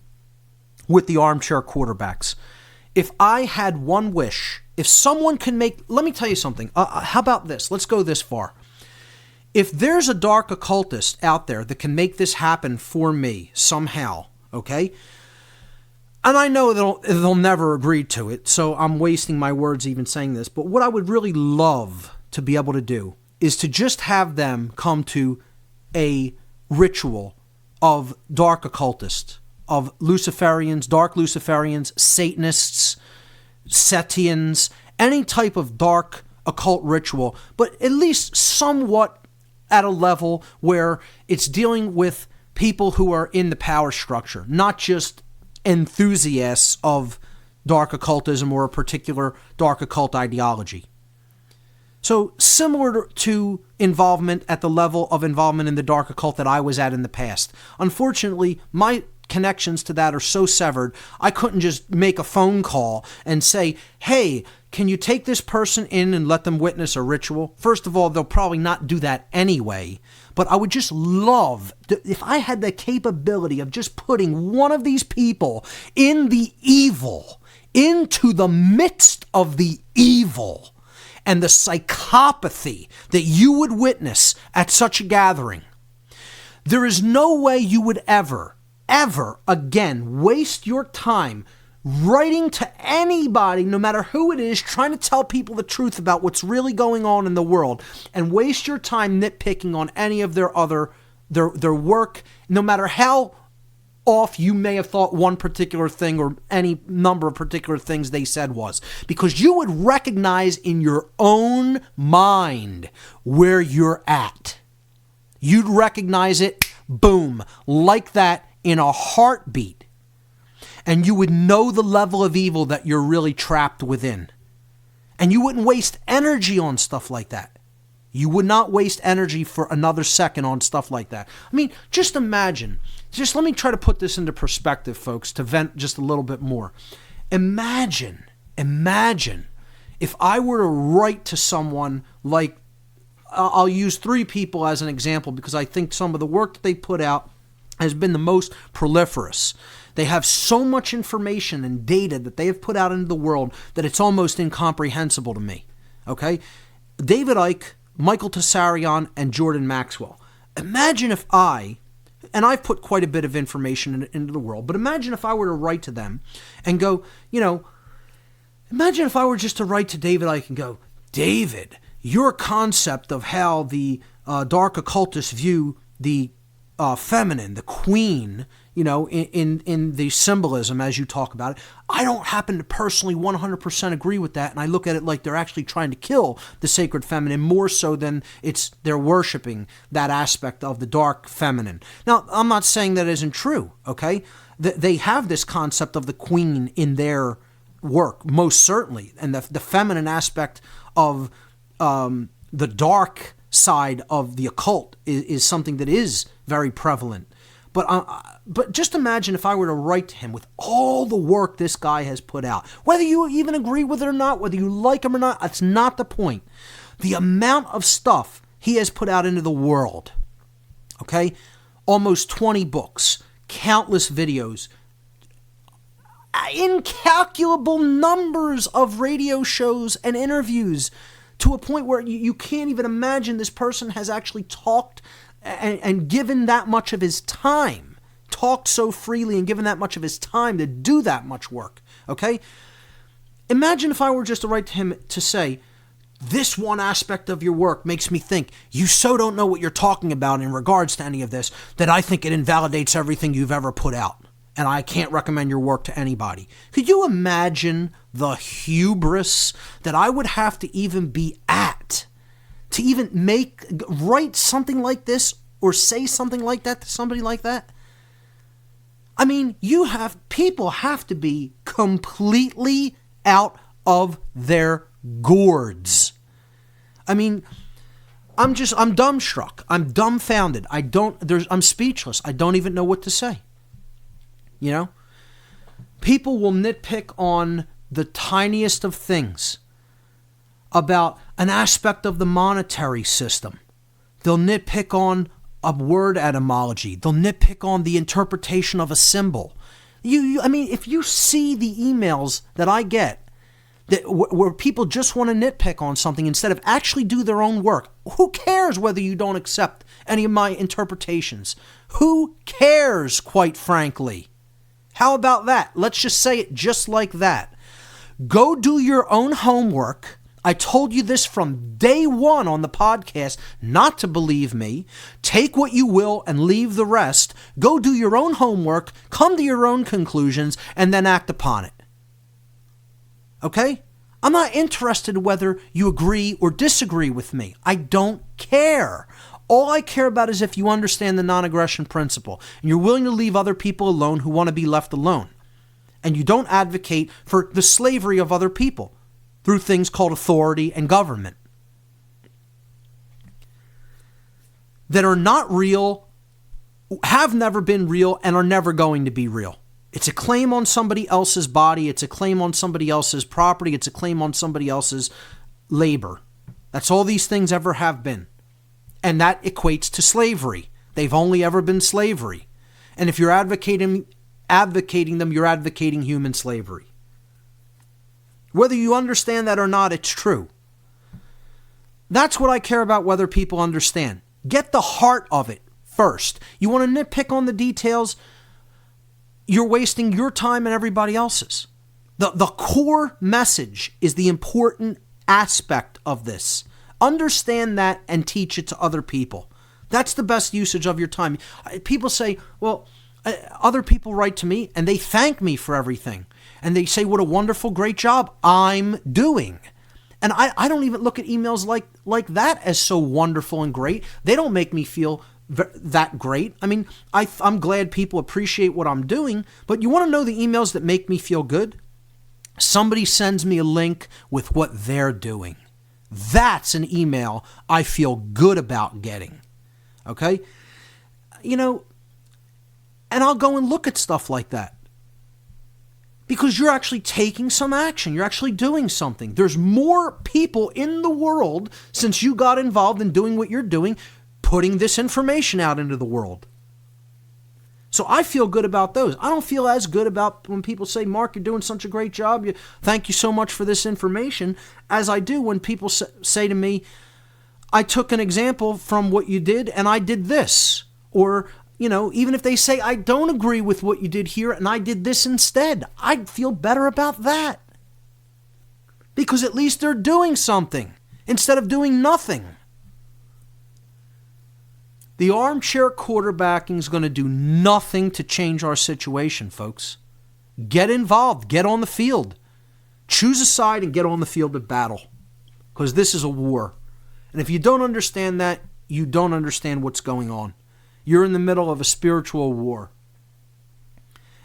with the armchair quarterbacks. If I had one wish, if someone can let me tell you something. How about this? Let's go this far. If there's a dark occultist out there that can make this happen for me somehow, okay? And I know they'll never agree to it, so I'm wasting my words even saying this. But what I would really love to be able to do is to just have them come to a ritual of dark occultists, of Luciferians, dark Luciferians, Satanists, Setians, any type of dark occult ritual, but at least somewhat at a level where it's dealing with people who are in the power structure, not just enthusiasts of dark occultism or a particular dark occult ideology. So similar to involvement at the level of involvement in the dark occult that I was at in the past. Unfortunately, my connections to that are so severed, I couldn't just make a phone call and say, hey, can you take this person in and let them witness a ritual? First of all, they'll probably not do that anyway. But I would just love, if I had the capability of just putting one of these people in the evil, into the midst of the evil, and the psychopathy that you would witness at such a gathering, There is no way you would ever again waste your time writing to anybody, no matter who it is, trying to tell people the truth about what's really going on in the world, and waste your time nitpicking on any of their work, no matter how off you may have thought one particular thing or any number of particular things they said was, because you would recognize in your own mind where you're at. You'd recognize it, boom, like that, in a heartbeat. And you would know the level of evil that you're really trapped within. And you wouldn't waste energy on stuff like that. You would not waste energy for another second on stuff like that. I mean, just imagine. Just let me try to put this into perspective, folks, to vent just a little bit more. Imagine if I were to write to someone like, I'll use 3 people as an example because I think some of the work that they put out has been the most proliferous. They have so much information and data that they have put out into the world that it's almost incomprehensible to me. Okay? David Icke, Michael Tessarion, and Jordan Maxwell. Imagine if and I've put quite a bit of information into the world, but imagine if I were to write to them and go, imagine if I were just to write to David Icke and go, David, your concept of how the dark occultists view the feminine, the queen, in the symbolism as you talk about it, I don't happen to personally 100% agree with that, and I look at it like they're actually trying to kill the sacred feminine more so than they're worshiping that aspect of the dark feminine. Now, I'm not saying that isn't true, okay? They have this concept of the queen in their work, most certainly, and the feminine aspect of the dark side of the occult is something that is very prevalent. But just imagine if I were to write to him with all the work this guy has put out. Whether you even agree with it or not, whether you like him or not, that's not the point. The amount of stuff he has put out into the world, okay? Almost 20 books, countless videos, incalculable numbers of radio shows and interviews, to a point where you can't even imagine this person has actually talked and given that much of his time, talked so freely and given that much of his time to do that much work, okay? Imagine if I were just to write to him to say, this one aspect of your work makes me think you so don't know what you're talking about in regards to any of this that I think it invalidates everything you've ever put out, and I can't recommend your work to anybody. Could you imagine the hubris that I would have to even be at to even write something like this or say something like that to somebody like that? I mean, people have to be completely out of their gourds. I mean, I'm dumbstruck. I'm dumbfounded. I'm speechless. I don't even know what to say. People will nitpick on the tiniest of things about an aspect of the monetary system. They'll nitpick on a word etymology. They'll nitpick on the interpretation of a symbol. I mean, if you see the emails that I get where people just want to nitpick on something instead of actually do their own work, who cares whether you don't accept any of my interpretations? Who cares, quite frankly? How about that? Let's just say it just like that. Go do your own homework. I told you this from day one on the podcast, not to believe me. Take what you will and leave the rest. Go do your own homework, come to your own conclusions, and then act upon it. Okay? I'm not interested whether you agree or disagree with me. I don't care. All I care about is if you understand the non-aggression principle and you're willing to leave other people alone who want to be left alone. And you don't advocate for the slavery of other people through things called authority and government that are not real, have never been real, and are never going to be real. It's a claim on somebody else's body. It's a claim on somebody else's property. It's a claim on somebody else's labor. That's all these things ever have been. And that equates to slavery. They've only ever been slavery. And if you're advocating them, you're advocating human slavery. Whether you understand that or not, it's true. That's what I care about, whether people understand. Get the heart of it. first. You want to nitpick on the details, you're wasting your time and everybody else's. The core message is the important aspect of this. Understand that and teach it to other people. That's the best usage of your time. People say, well, other people write to me and they thank me for everything. And they say what a wonderful, great job I'm doing. And I don't even look at emails like that as so wonderful and great. They don't make me feel that great. I mean, I'm glad people appreciate what I'm doing, but you want to know the emails that make me feel good? Somebody sends me a link with what they're doing. That's an email I feel good about getting. Okay? And I'll go and look at stuff like that. Because you're actually taking some action. You're actually doing something. There's more people in the world, since you got involved in doing what you're doing, putting this information out into the world. So I feel good about those. I don't feel as good about when people say, Mark, you're doing such a great job. Thank you so much for this information, as I do when people say to me, I took an example from what you did and I did this. Or, even if they say, I don't agree with what you did here and I did this instead, I'd feel better about that. Because at least they're doing something instead of doing nothing. The armchair quarterbacking is going to do nothing to change our situation, folks. Get involved. Get on the field. Choose a side and get on the field of battle. Because this is a war. And if you don't understand that, you don't understand what's going on. You're in the middle of a spiritual war.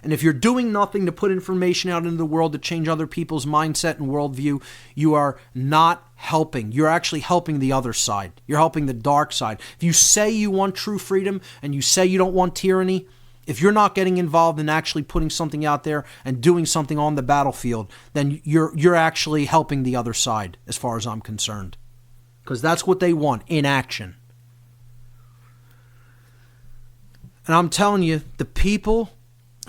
And if you're doing nothing to put information out into the world to change other people's mindset and worldview, you are not helping. You're actually helping the other side. You're helping the dark side. If you say you want true freedom and you say you don't want tyranny, if you're not getting involved in actually putting something out there and doing something on the battlefield, then you're actually helping the other side as far as I'm concerned. Because that's what they want, inaction. And I'm telling you, the people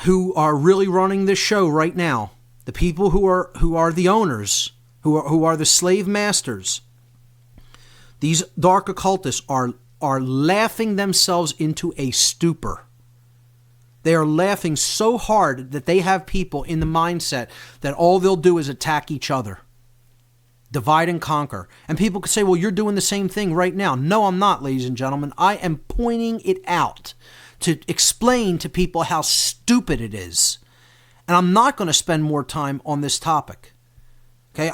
who are really running this show right now, the people who are the owners, who are the slave masters, these dark occultists are laughing themselves into a stupor. They are laughing so hard that they have people in the mindset that all they'll do is attack each other. Divide and conquer. And people could say, well, you're doing the same thing right now. No, I'm not, ladies and gentlemen. I am pointing it out to explain to people how stupid it is. And I'm not going to spend more time on this topic. Okay,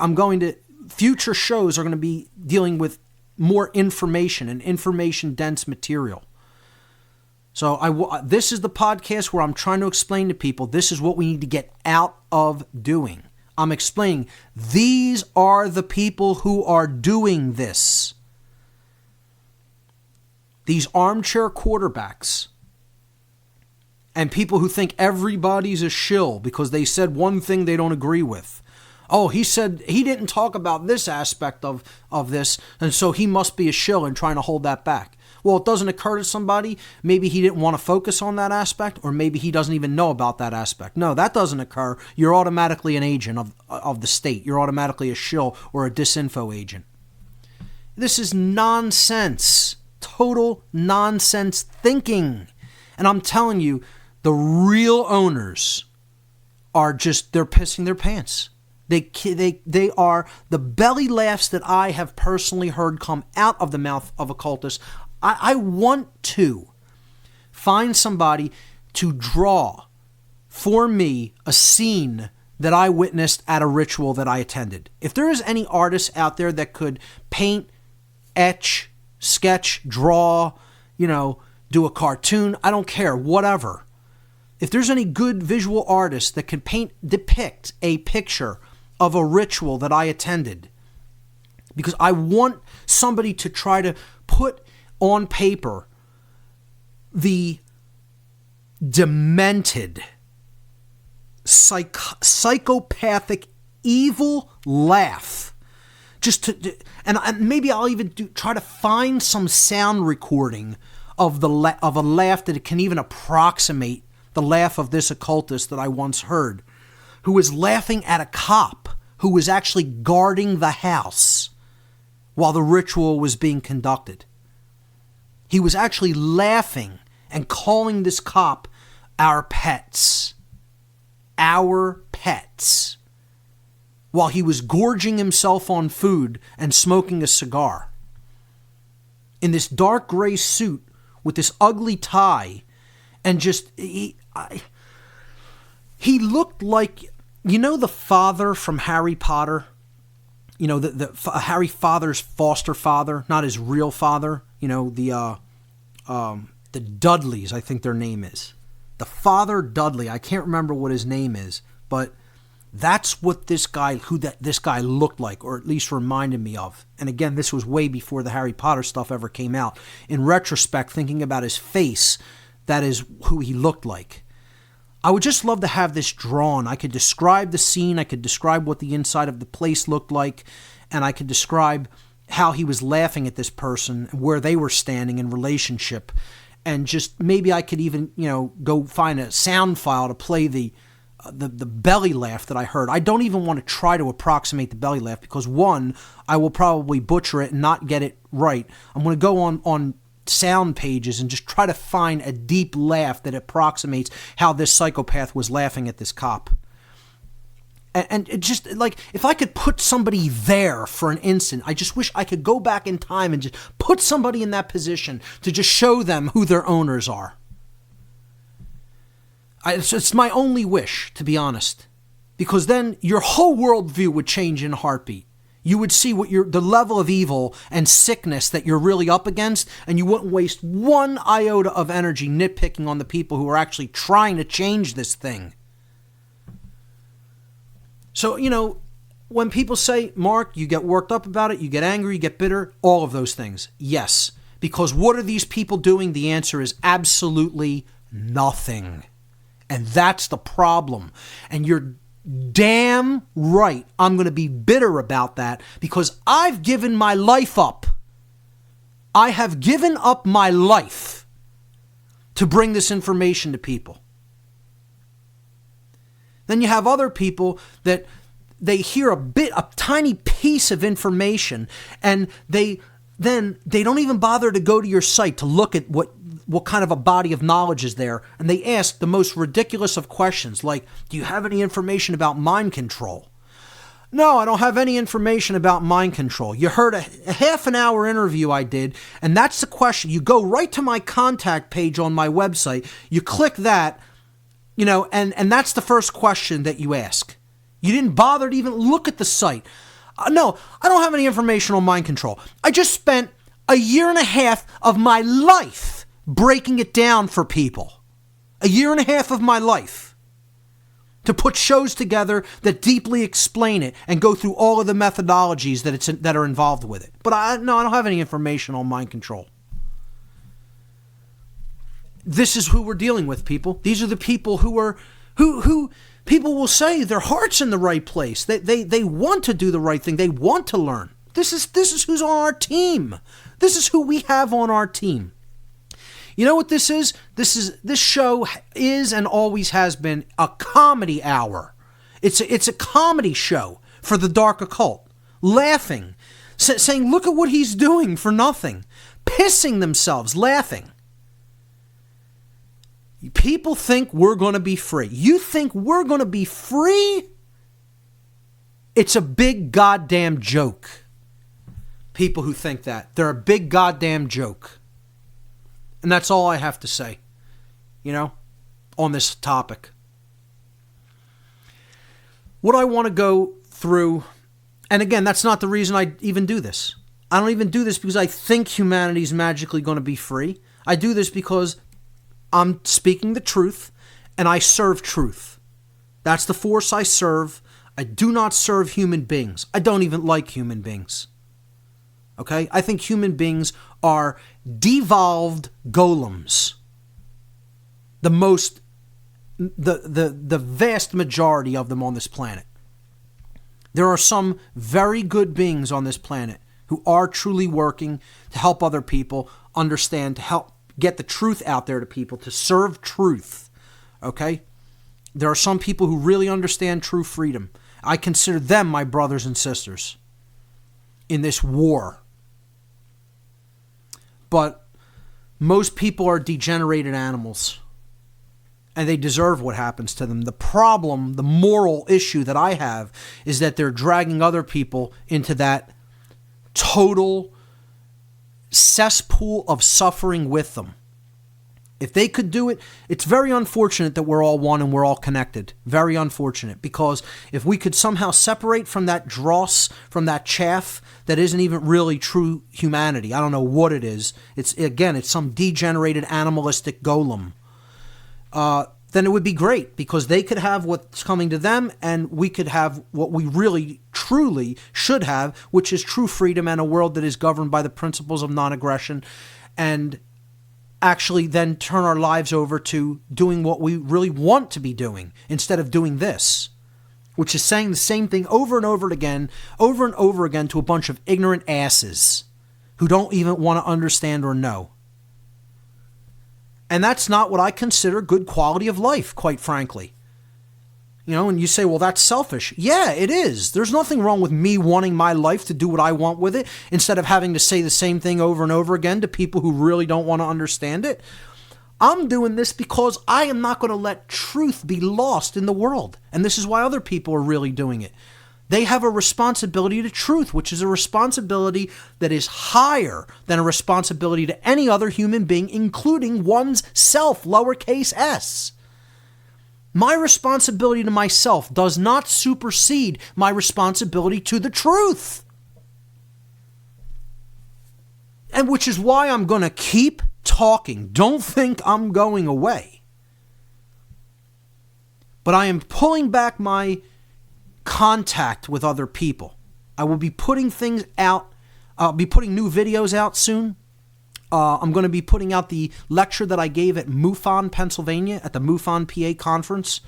future shows are going to be dealing with more information and information-dense material. So this is the podcast where I'm trying to explain to people this is what we need to get out of doing. I'm explaining these are the people who are doing this. These armchair quarterbacks and people who think everybody's a shill because they said one thing they don't agree with. Oh, he said he didn't talk about this aspect of this, and so he must be a shill and trying to hold that back. Well, it doesn't occur to somebody, maybe he didn't want to focus on that aspect, or maybe he doesn't even know about that aspect. No, that doesn't occur. You're automatically an agent of the state. You're automatically a shill or a disinfo agent. This is nonsense. Total nonsense thinking. And I'm telling you, the real owners are they're pissing their pants. They are the belly laughs that I have personally heard come out of the mouth of occultists. I want to find somebody to draw for me a scene that I witnessed at a ritual that I attended. If there is any artist out there that could paint, etch, sketch, draw, do a cartoon, I don't care, whatever. If there's any good visual artist that can depict a picture of a ritual that I attended, because I want somebody to try to put on paper the demented, psychopathic, evil laugh. And maybe I'll even try to find some sound recording of of a laugh that can even approximate the laugh of this occultist that I once heard, who was laughing at a cop who was actually guarding the house while the ritual was being conducted. He was actually laughing and calling this cop our pets. Our pets. While he was gorging himself on food and smoking a cigar. In this dark gray suit with this ugly tie, and just, he looked like, you know, the father from Harry Potter? You know, the Harry Potter's foster father, not his real father. You know, the Dudleys, I think their name is. The father Dudley, I can't remember what his name is, but that's what this guy looked like, or at least reminded me of. And again, this was way before the Harry Potter stuff ever came out. In retrospect, thinking about his face, that is who he looked like. I would just love to have this drawn. I could describe the scene, I could describe what the inside of the place looked like, and I could describe how he was laughing at this person, where they were standing in relationship. And just maybe I could even, you know, go find a sound file to play the belly laugh that I heard. I don't even want to try to approximate the belly laugh because, one, I will probably butcher it and not get it right. I'm going to go on sound pages and just try to find a deep laugh that approximates how this psychopath was laughing at this cop. And it just, like, if I could put somebody there for an instant, I just wish I could go back in time and just put somebody in that position to just show them who their owners are. It's my only wish, to be honest, because then your whole worldview would change in a heartbeat. You would see what the level of evil and sickness that you're really up against, and you wouldn't waste one iota of energy nitpicking on the people who are actually trying to change this thing. So, you know, when people say, Mark, you get worked up about it, you get angry, you get bitter, all of those things. Yes, because what are these people doing? The answer is absolutely nothing. And that's the problem. And you're damn right I'm going to be bitter about that because I've given my life up. I have given up my life to bring this information to people. Then you have other people that they hear a tiny piece of information, and they don't even bother to go to your site to look at what kind of a body of knowledge is there, and they ask the most ridiculous of questions, like, do you have any information about mind control? No, I don't have any information about mind control. You heard a half an hour interview I did, and that's the question. You go right to my contact page on my website, you click that, you know, and that's the first question that you ask. You didn't bother to even look at the site. No, I don't have any information on mind control. I just spent a year and a half of my life breaking it down for people. A year and a half of my life to put shows together that deeply explain it and go through all of the methodologies that are involved with it. But I don't have any information on mind control. This is who we're dealing with, people. These are the people who people will say their heart's in the right place. They want to do the right thing. They want to learn. This is who's on our team. This is who we have on our team. You know what this is? This show is and always has been a comedy hour. It's a comedy show for the dark occult. Laughing, saying, look at what he's doing for nothing. Pissing themselves, laughing. People think we're going to be free. You think we're going to be free? It's a big goddamn joke. People who think that. They're a big goddamn joke. And that's all I have to say, you know, on this topic. What I want to go through, and again, that's not the reason I even do this. I don't even do this because I think humanity's magically going to be free. I do this because I'm speaking the truth, and I serve truth. That's the force I serve. I do not serve human beings. I don't even like human beings. Okay? I think human beings are devolved golems. The vast majority of them on this planet. There are some very good beings on this planet who are truly working to help other people understand, to help get the truth out there to people, to serve truth, okay? There are some people who really understand true freedom. I consider them my brothers and sisters in this war. But Most people are degenerated animals, and they deserve what happens to them. The problem, the moral issue that I have, is that they're dragging other people into that total cesspool of suffering with them. If they could do it, it's very unfortunate that we're all one and we're all connected. Very unfortunate, because if we could somehow separate from that dross, from that chaff that isn't even really true humanity, I don't know what it is. It's some degenerated animalistic golem. Then it would be great, because they could have what's coming to them and we could have what we really, truly should have, which is true freedom and a world that is governed by the principles of non-aggression, and actually then turn our lives over to doing what we really want to be doing instead of doing this, which is saying the same thing over and over again to a bunch of ignorant asses who don't even want to understand or know. And that's not what I consider good quality of life, quite frankly. You know, and you say, well, that's selfish. Yeah, it is. There's nothing wrong with me wanting my life to do what I want with it instead of having to say the same thing over and over again to people who really don't want to understand it. I'm doing this because I am not going to let truth be lost in the world. And this is why other people are really doing it. They have a responsibility to truth, which is a responsibility that is higher than a responsibility to any other human being, including one's self, lowercase s. My responsibility to myself does not supersede my responsibility to the truth. And which is why I'm going to keep talking. Don't think I'm going away. But I am pulling back my contact with other people. I will be putting things out. I'll be putting new videos out soon. I'm going to be putting out the lecture that I gave at MUFON, Pennsylvania, at the MUFON PA conference.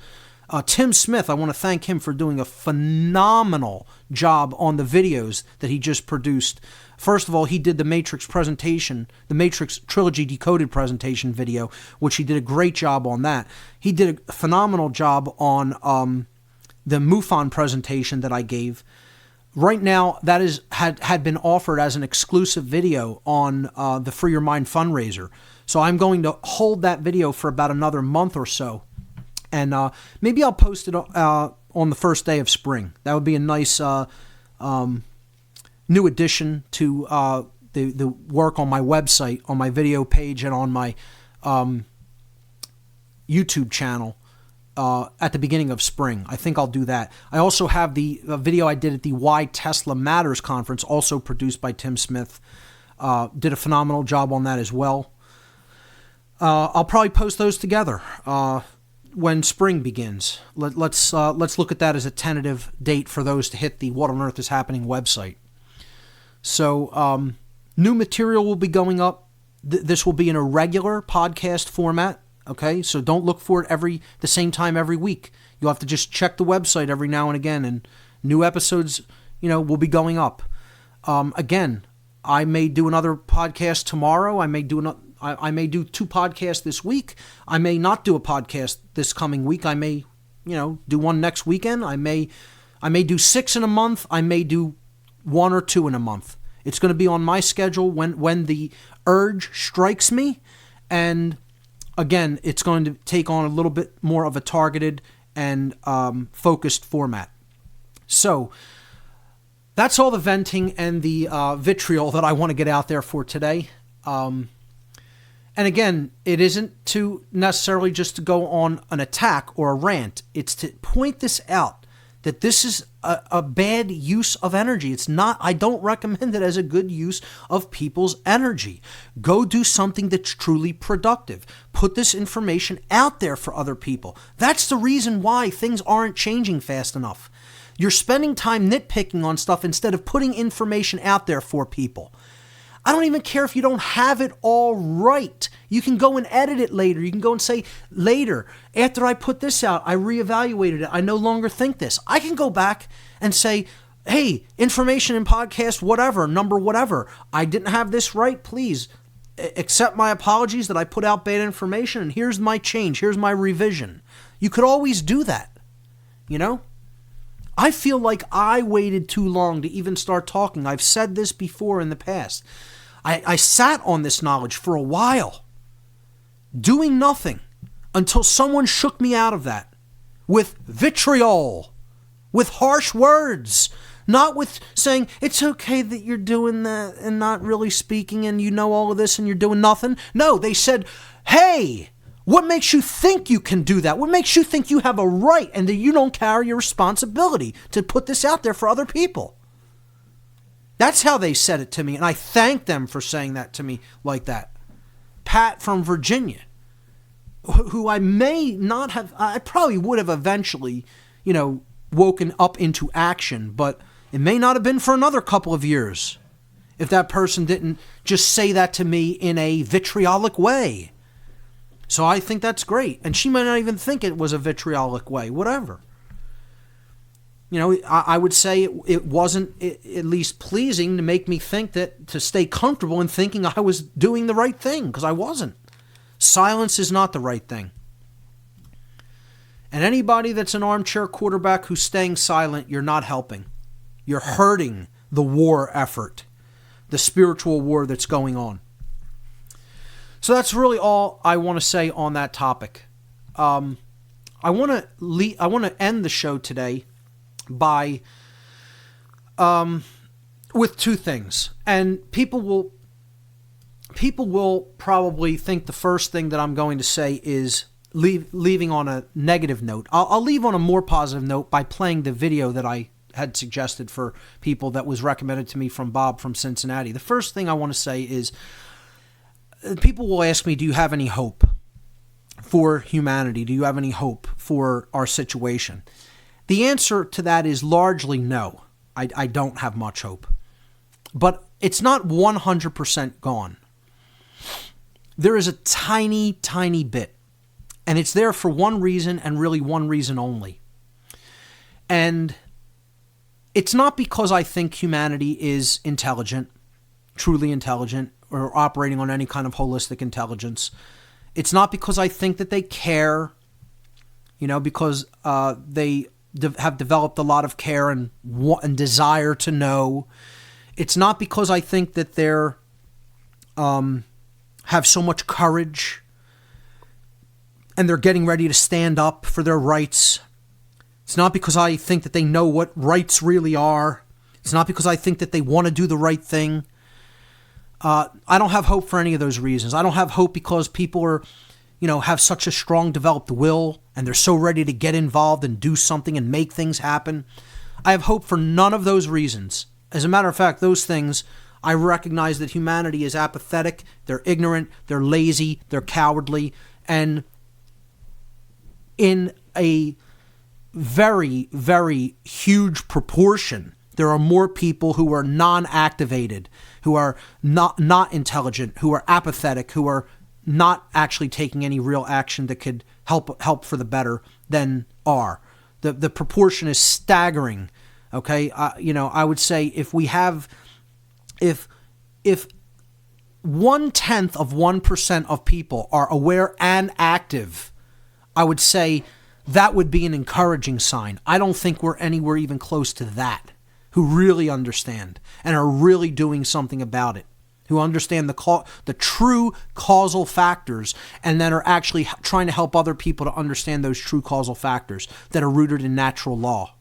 Tim Smith, I want to thank him for doing a phenomenal job on the videos that he just produced. First of all, he did the Matrix presentation, the Matrix Trilogy Decoded presentation video, which he did a great job on that. He did a phenomenal job on the MUFON presentation that I gave. Right now, that had been offered as an exclusive video on the Free Your Mind fundraiser. So I'm going to hold that video for about another month or so. And maybe I'll post it on the first day of spring. That would be a nice new addition to the work on my website, on my video page, and on my YouTube channel. At the beginning of spring. I think I'll do that. I also have the video I did at the Why Tesla Matters conference, also produced by Tim Smith. Did a phenomenal job on that as well. I'll probably post those together when spring begins. Let's look at that as a tentative date for those to hit the What on Earth is Happening website. So new material will be going up. This will be in a regular podcast format. Okay, so don't look for it the same time every week. You'll have to just check the website every now and again, and new episodes, will be going up. Again, I may do another podcast tomorrow. I may do two podcasts this week. I may not do a podcast this coming week. I may, do one next weekend. I may do 6 in a month. I may do 1 or 2 in a month. It's going to be on my schedule when the urge strikes me, and again, it's going to take on a little bit more of a targeted and focused format. So that's all the venting and the vitriol that I want to get out there for today. And again, it isn't to necessarily just to go on an attack or a rant. It's to point this out, that this is a bad use of energy. It's not, I don't recommend it as a good use of people's energy. Go do something that's truly productive. Put this information out there for other people. That's the reason why things aren't changing fast enough. You're spending time nitpicking on stuff instead of putting information out there for people. I don't even care if you don't have it all right. You can go and edit it later. You can go and say, later, after I put this out, I reevaluated it. I no longer think this. I can go back and say, hey, information in podcast, whatever, number whatever. I didn't have this right. Please accept my apologies that I put out bad information, and here's my change. Here's my revision. You could always do that, I feel like I waited too long to even start talking. I've said this before in the past. I sat on this knowledge for a while, doing nothing, until someone shook me out of that with vitriol, with harsh words, not with saying, it's okay that you're doing that and not really speaking and you know all of this and you're doing nothing. No, they said, hey, what makes you think you can do that? What makes you think you have a right and that you don't carry your responsibility to put this out there for other people? That's how they said it to me, and I thank them for saying that to me like that. Pat from Virginia, who I may not have, I probably would have eventually, woken up into action, but it may not have been for another couple of years if that person didn't just say that to me in a vitriolic way. So I think that's great. And she might not even think it was a vitriolic way, whatever. I would say it wasn't at least pleasing to make me think that, to stay comfortable in thinking I was doing the right thing, because I wasn't. Silence is not the right thing. And anybody that's an armchair quarterback who's staying silent, you're not helping. You're hurting the war effort, the spiritual war that's going on. So that's really all I want to say on that topic. I want to end the show today by with two things, and people will probably think the first thing that I'm going to say is leaving on a negative note. I'll leave on a more positive note by playing the video that I had suggested for people that was recommended to me from Bob from Cincinnati. The first thing I want to say is, people will ask me, do you have any hope for humanity? Do you have any hope for our situation? The answer to that is largely no. I don't have much hope. But it's not 100% gone. There is a tiny, tiny bit. And it's there for one reason, and really one reason only. And it's not because I think humanity is intelligent, truly intelligent, or operating on any kind of holistic intelligence. It's not because I think that they care, because they have developed a lot of care and desire to know. It's not because I think that they're have so much courage and they're getting ready to stand up for their rights. It's not because I think that they know what rights really are. It's not because I think that they want to do the right thing. I don't have hope for any of those reasons. I don't have hope because people are, have such a strong developed will and they're so ready to get involved and do something and make things happen. I have hope for none of those reasons. As a matter of fact, those things, I recognize that humanity is apathetic, they're ignorant, they're lazy, they're cowardly, and in a very, very huge proportion, there are more people who are non-activated, who are not intelligent, who are apathetic, who are not actually taking any real action that could help for the better than are. The proportion is staggering. Okay, I would say if 1/10 of 1% of people are aware and active, I would say that would be an encouraging sign. I don't think we're anywhere even close to that, who really understand and are really doing something about it, who understand the true causal factors and then are actually trying to help other people to understand those true causal factors that are rooted in natural law.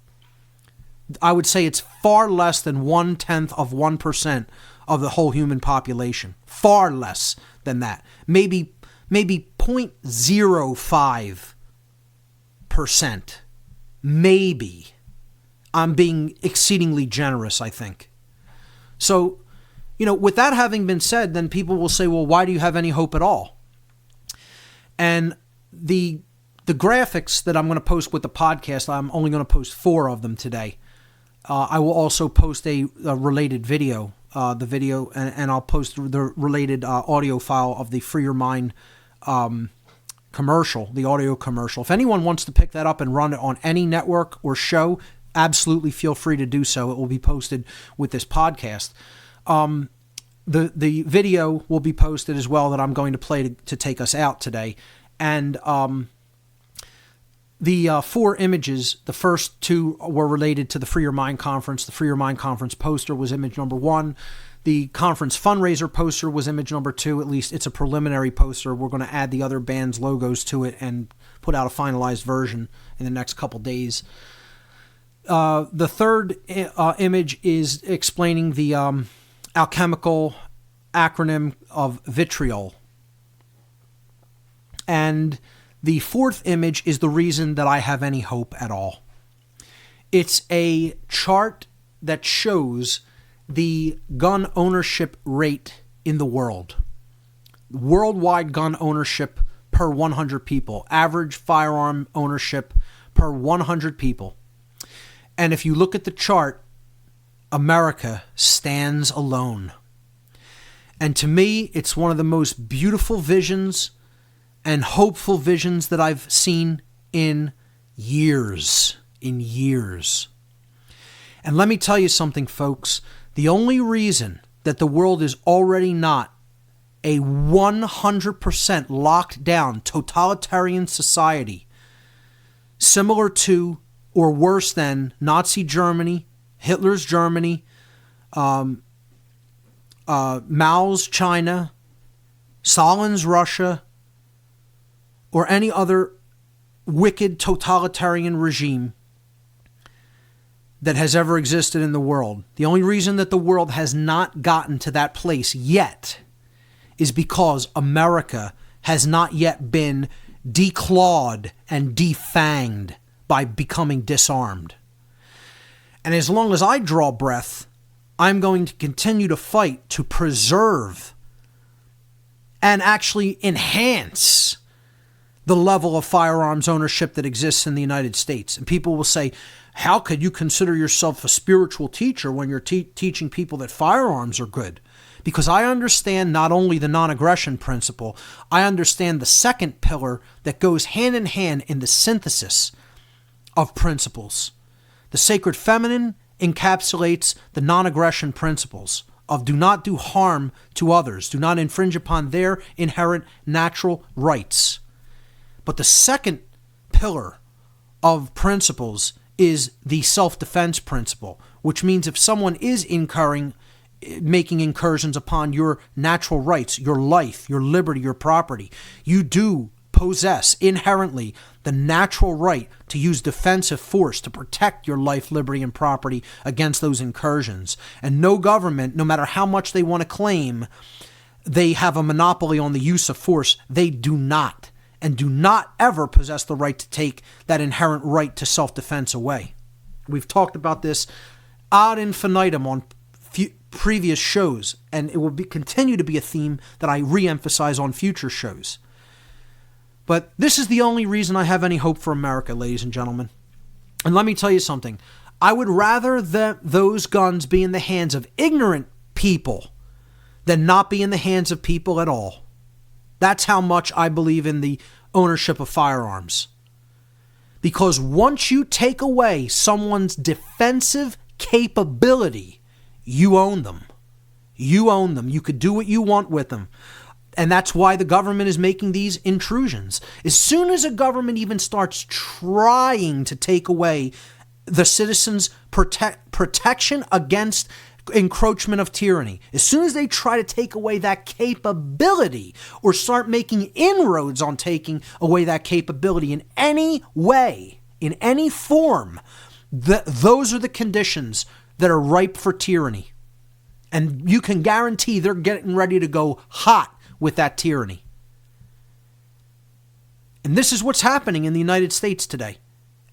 I would say it's far less than 1/10 of 1% of the whole human population. Far less than that. Maybe 0.05%. Maybe. I'm being exceedingly generous, I think. So, with that having been said, then people will say, well, why do you have any hope at all? And the graphics that I'm going to post with the podcast, I'm only going to post 4 of them today. I will also post a related video, and I'll post the related audio file of the Free Your Mind commercial, the audio commercial. If anyone wants to pick that up and run it on any network or show, absolutely feel free to do so. It will be posted with this podcast. The video will be posted as well that I'm going to play to take us out today. And the 4 images, the first 2 were related to the Free Your Mind Conference. The Free Your Mind Conference poster was image number 1. The conference fundraiser poster was image number 2. At least it's a preliminary poster. We're going to add the other band's logos to it and put out a finalized version in the next couple days. The third image is explaining the alchemical acronym of vitriol. And the fourth image is the reason that I have any hope at all. It's a chart that shows the gun ownership rate in the world. Worldwide gun ownership per 100 people. Average firearm ownership per 100 people. And if you look at the chart, America stands alone. And to me, it's one of the most beautiful visions and hopeful visions that I've seen in years. And let me tell you something, folks. The only reason that the world is already not a 100% locked down totalitarian society, similar to or worse than Nazi Germany, Hitler's Germany, Mao's China, Stalin's Russia, or any other wicked totalitarian regime that has ever existed in the world. The only reason that the world has not gotten to that place yet is because America has not yet been declawed and defanged by becoming disarmed. And as long as I draw breath, I'm going to continue to fight to preserve and actually enhance the level of firearms ownership that exists in the United States. And people will say, how could you consider yourself a spiritual teacher when you're teaching people that firearms are good? Because I understand not only the non-aggression principle, I understand the second pillar that goes hand in hand in the synthesis of principles. The sacred feminine encapsulates the non-aggression principles of do not do harm to others, do not infringe upon their inherent natural rights. But the second pillar of principles is the self-defense principle, which means if someone is making incursions upon your natural rights, your life, your liberty, your property, you do possess inherently the natural right to use defensive force to protect your life, liberty, and property against those incursions. And no government, no matter how much they want to claim they have a monopoly on the use of force, they do not. And do not ever possess the right to take that inherent right to self-defense away. We've talked about this ad infinitum on previous shows, and it will continue to be a theme that I re-emphasize on future shows. But this is the only reason I have any hope for America, ladies and gentlemen. And let me tell you something. I would rather those guns be in the hands of ignorant people than not be in the hands of people at all. That's how much I believe in the ownership of firearms. Because once you take away someone's defensive capability, you own them. You own them. You could do what you want with them. And that's why the government is making these intrusions. As soon as a government even starts trying to take away the citizens' protection against encroachment of tyranny, as soon as they try to take away that capability or start making inroads on taking away that capability in any way, in any form, those are the conditions that are ripe for tyranny. And you can guarantee they're getting ready to go hot with that tyranny. And this is what's happening in the United States today.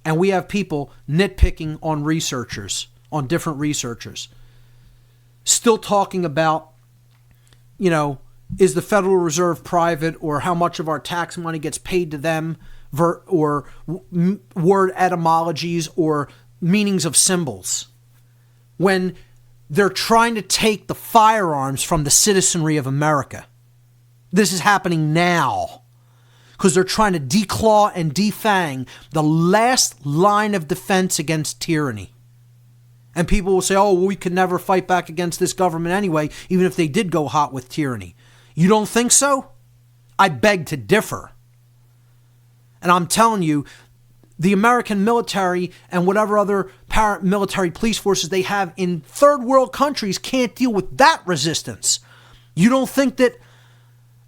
And we have people nitpicking on researchers, on different researchers. Still talking about, is the Federal Reserve private, or how much of our tax money gets paid to them, or word etymologies or meanings of symbols, when they're trying to take the firearms from the citizenry of America. This is happening now because they're trying to declaw and defang the last line of defense against tyranny. And people will say, oh, well, we could never fight back against this government anyway, even if they did go hot with tyranny. You don't think so? I beg to differ. And I'm telling you, the American military and whatever other paramilitary police forces they have in third world countries can't deal with that resistance. You don't think that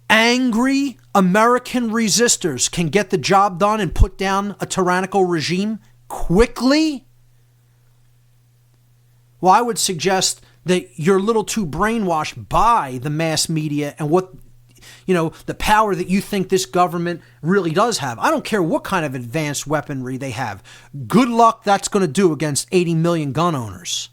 angry American resistors can get the job done and put down a tyrannical regime quickly? Well, I would suggest that you're a little too brainwashed by the mass media and what, the power that you think this government really does have. I don't care what kind of advanced weaponry they have. Good luck that's going to do against 80 million gun owners.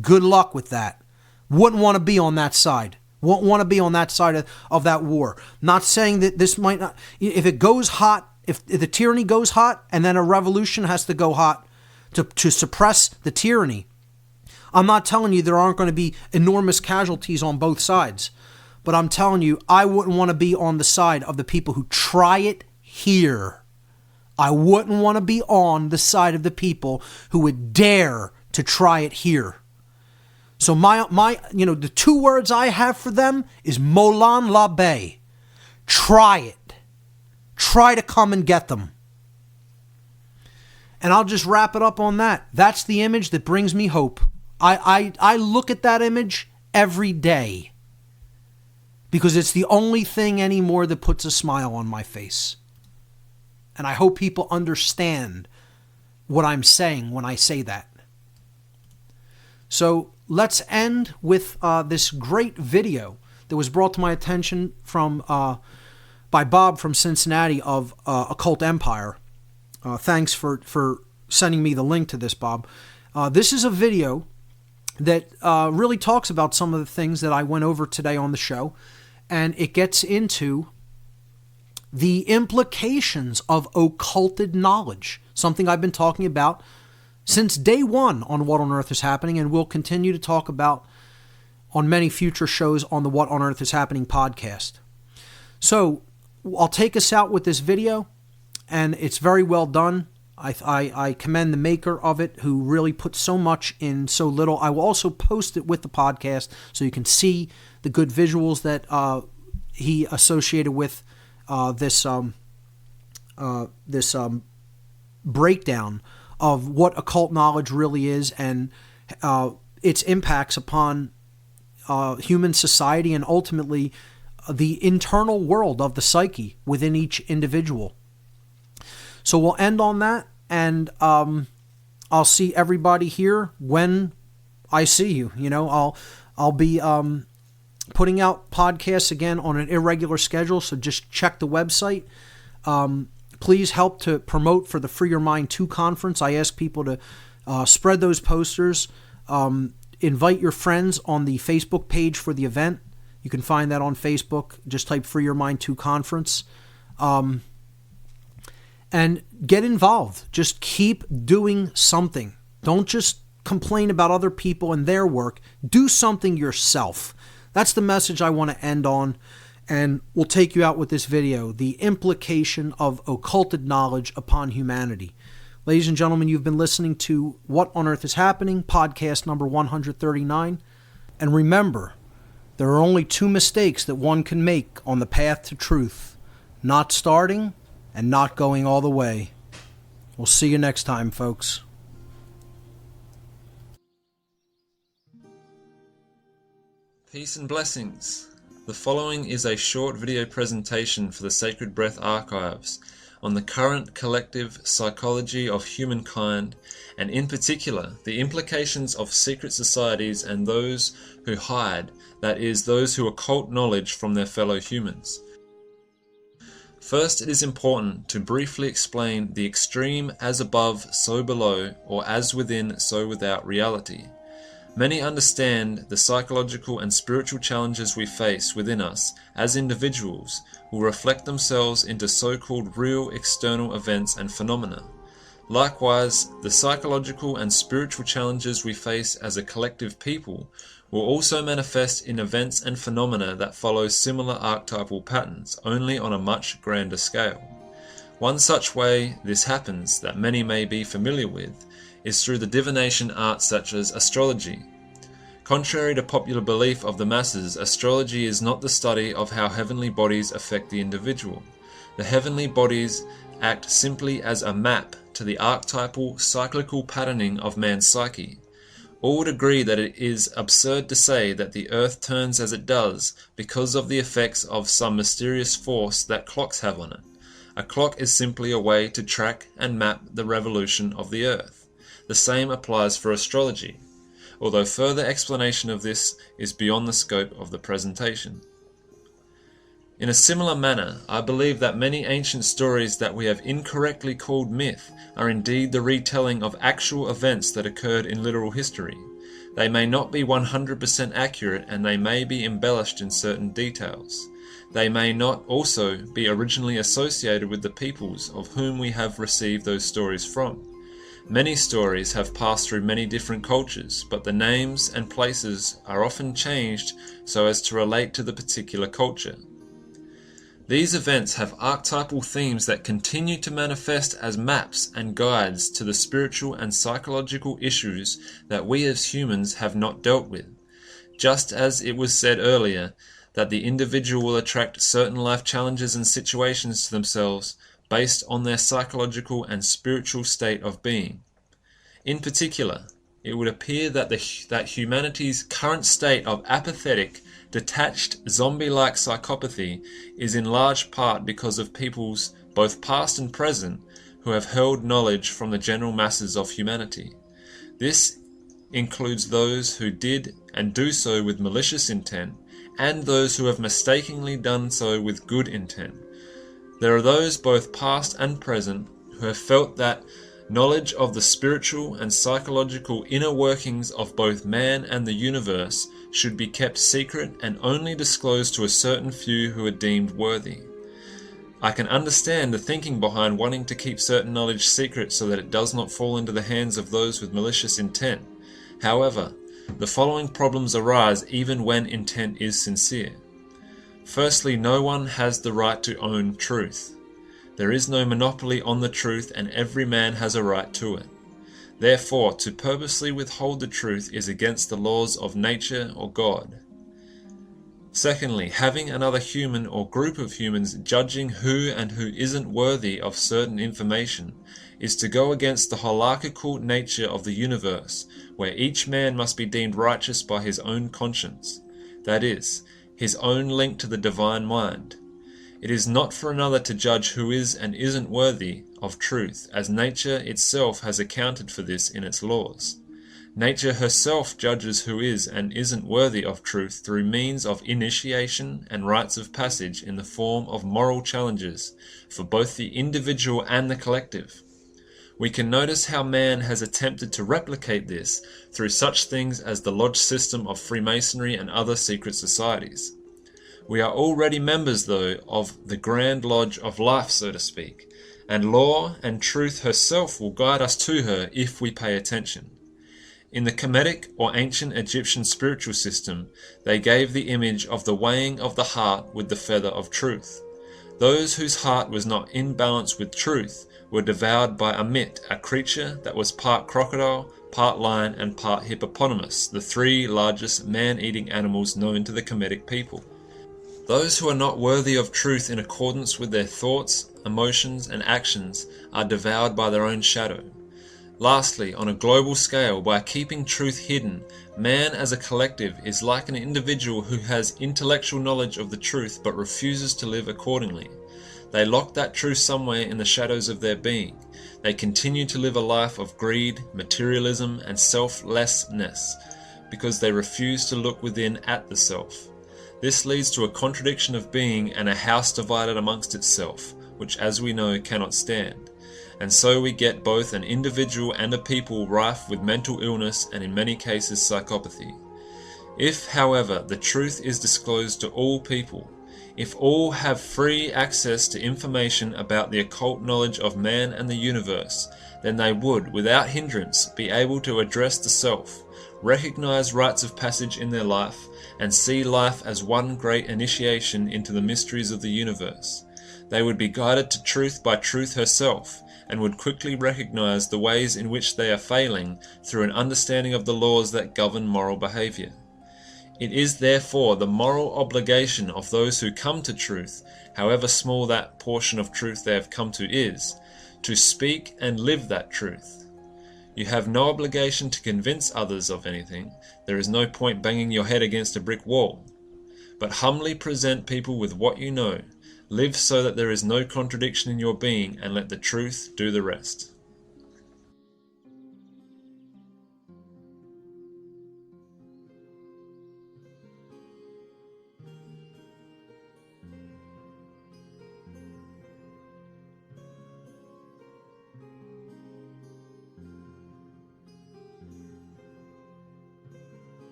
Good luck with that. Wouldn't want to be on that side. Won't want to be on that side of that war. Not saying that this might not, if it goes hot, if the tyranny goes hot and then a revolution has to go hot to suppress the tyranny, I'm not telling you there aren't going to be enormous casualties on both sides. But I'm telling you, I wouldn't want to be on the side of the people who try it here. I wouldn't want to be on the side of the people who would dare to try it here. So the two words I have for them is Molan Labe. Try it. Try to come and get them. And I'll just wrap it up on that. That's the image that brings me hope. I look at that image every day because it's the only thing anymore that puts a smile on my face. And I hope people understand what I'm saying when I say that. So let's end with this great video that was brought to my attention by Bob from Cincinnati of Occult Empire. Thanks for sending me the link to this, Bob. This is a video that really talks about some of the things that I went over today on the show, and it gets into the implications of occulted knowledge, something I've been talking about since day one on What on Earth is Happening, and we'll continue to talk about on many future shows on the What on Earth is Happening podcast. So I'll take us out with this video, and it's very well done. I commend the maker of it, who really put so much in so little. I will also post it with the podcast so you can see the good visuals that he associated with this breakdown of what occult knowledge really is and its impacts upon human society and ultimately the internal world of the psyche within each individual. So we'll end on that, and I'll see everybody here when I see you. I'll be putting out podcasts again on an irregular schedule, so just check the website. Please help to promote for the Free Your Mind 2 conference. I ask people to spread those posters. Invite your friends on the Facebook page for the event. You can find that on Facebook. Just type Free Your Mind 2 conference. And get involved. Just keep doing something. Don't just complain about other people and their work. Do something yourself. That's the message I want to end on. And we'll take you out with this video, the implication of occulted knowledge upon humanity. Ladies and gentlemen, you've been listening to What on Earth is Happening, podcast number 139. And remember, there are only 2 mistakes that one can make on the path to truth: not starting and not going all the way. We'll see you next time, folks. Peace and blessings. The following is a short video presentation for the Sacred Breath Archives on the current collective psychology of humankind, and in particular, the implications of secret societies and those who hide, that is, those who occult knowledge from their fellow humans. First, it is important to briefly explain the extreme as above, so below, or as within, so without reality. Many understand the psychological and spiritual challenges we face within us as individuals will reflect themselves into so-called real external events and phenomena. Likewise, the psychological and spiritual challenges we face as a collective people will also manifest in events and phenomena that follow similar archetypal patterns, only on a much grander scale. One such way this happens, that many may be familiar with, is through the divination arts such as astrology. Contrary to popular belief of the masses, astrology is not the study of how heavenly bodies affect the individual. The heavenly bodies act simply as a map to the archetypal cyclical patterning of man's psyche. All would agree that it is absurd to say that the earth turns as it does because of the effects of some mysterious force that clocks have on it. A clock is simply a way to track and map the revolution of the earth. The same applies for astrology, although further explanation of this is beyond the scope of the presentation. In a similar manner, I believe that many ancient stories that we have incorrectly called myth are indeed the retelling of actual events that occurred in literal history. They may not be 100% accurate, and they may be embellished in certain details. They may not also be originally associated with the peoples of whom we have received those stories from. Many stories have passed through many different cultures, but the names and places are often changed so as to relate to the particular culture. These events have archetypal themes that continue to manifest as maps and guides to the spiritual and psychological issues that we as humans have not dealt with. Just as it was said earlier, that the individual will attract certain life challenges and situations to themselves based on their psychological and spiritual state of being. In particular, it would appear that humanity's current state of apathetic, detached, zombie-like psychopathy is in large part because of peoples, both past and present, who have held knowledge from the general masses of humanity. This includes those who did and do so with malicious intent, and those who have mistakenly done so with good intent. There are those both past and present who have felt that knowledge of the spiritual and psychological inner workings of both man and the universe should be kept secret and only disclosed to a certain few who are deemed worthy. I can understand the thinking behind wanting to keep certain knowledge secret so that it does not fall into the hands of those with malicious intent. However, the following problems arise even when intent is sincere. Firstly, no one has the right to own truth. There is no monopoly on the truth, and every man has a right to it. Therefore, to purposely withhold the truth is against the laws of nature or God. Secondly, having another human or group of humans judging who and who isn't worthy of certain information is to go against the hierarchical nature of the universe, where each man must be deemed righteous by his own conscience, that is, his own link to the divine mind. It is not for another to judge who is and isn't worthy of truth, as nature itself has accounted for this in its laws. Nature herself judges who is and isn't worthy of truth through means of initiation and rites of passage in the form of moral challenges for both the individual and the collective. We can notice how man has attempted to replicate this through such things as the lodge system of Freemasonry and other secret societies. We are already members, though, of the Grand Lodge of Life, so to speak, and law and truth herself will guide us to her if we pay attention. In the Kemetic or ancient Egyptian spiritual system, they gave the image of the weighing of the heart with the feather of truth. Those whose heart was not in balance with truth were devoured by Amit, a creature that was part crocodile, part lion, and part hippopotamus, the three largest man-eating animals known to the Kemetic people. Those who are not worthy of truth in accordance with their thoughts, emotions, and actions are devoured by their own shadow. Lastly, on a global scale, by keeping truth hidden, man as a collective is like an individual who has intellectual knowledge of the truth but refuses to live accordingly. They lock that truth somewhere in the shadows of their being. They continue to live a life of greed, materialism, and selflessness because they refuse to look within at the self. This leads to a contradiction of being and a house divided amongst itself, which, as we know, cannot stand. And so we get both an individual and a people rife with mental illness and in many cases psychopathy. If, however, the truth is disclosed to all people, if all have free access to information about the occult knowledge of man and the universe, then they would, without hindrance, be able to address the self, recognize rites of passage in their life, and see life as one great initiation into the mysteries of the universe. They would be guided to truth by truth herself, and would quickly recognize the ways in which they are failing through an understanding of the laws that govern moral behavior. It is therefore the moral obligation of those who come to truth, however small that portion of truth they have come to is, to speak and live that truth. You have no obligation to convince others of anything. There is no point banging your head against a brick wall. But humbly present people with what you know. Live so that there is no contradiction in your being, and let the truth do the rest.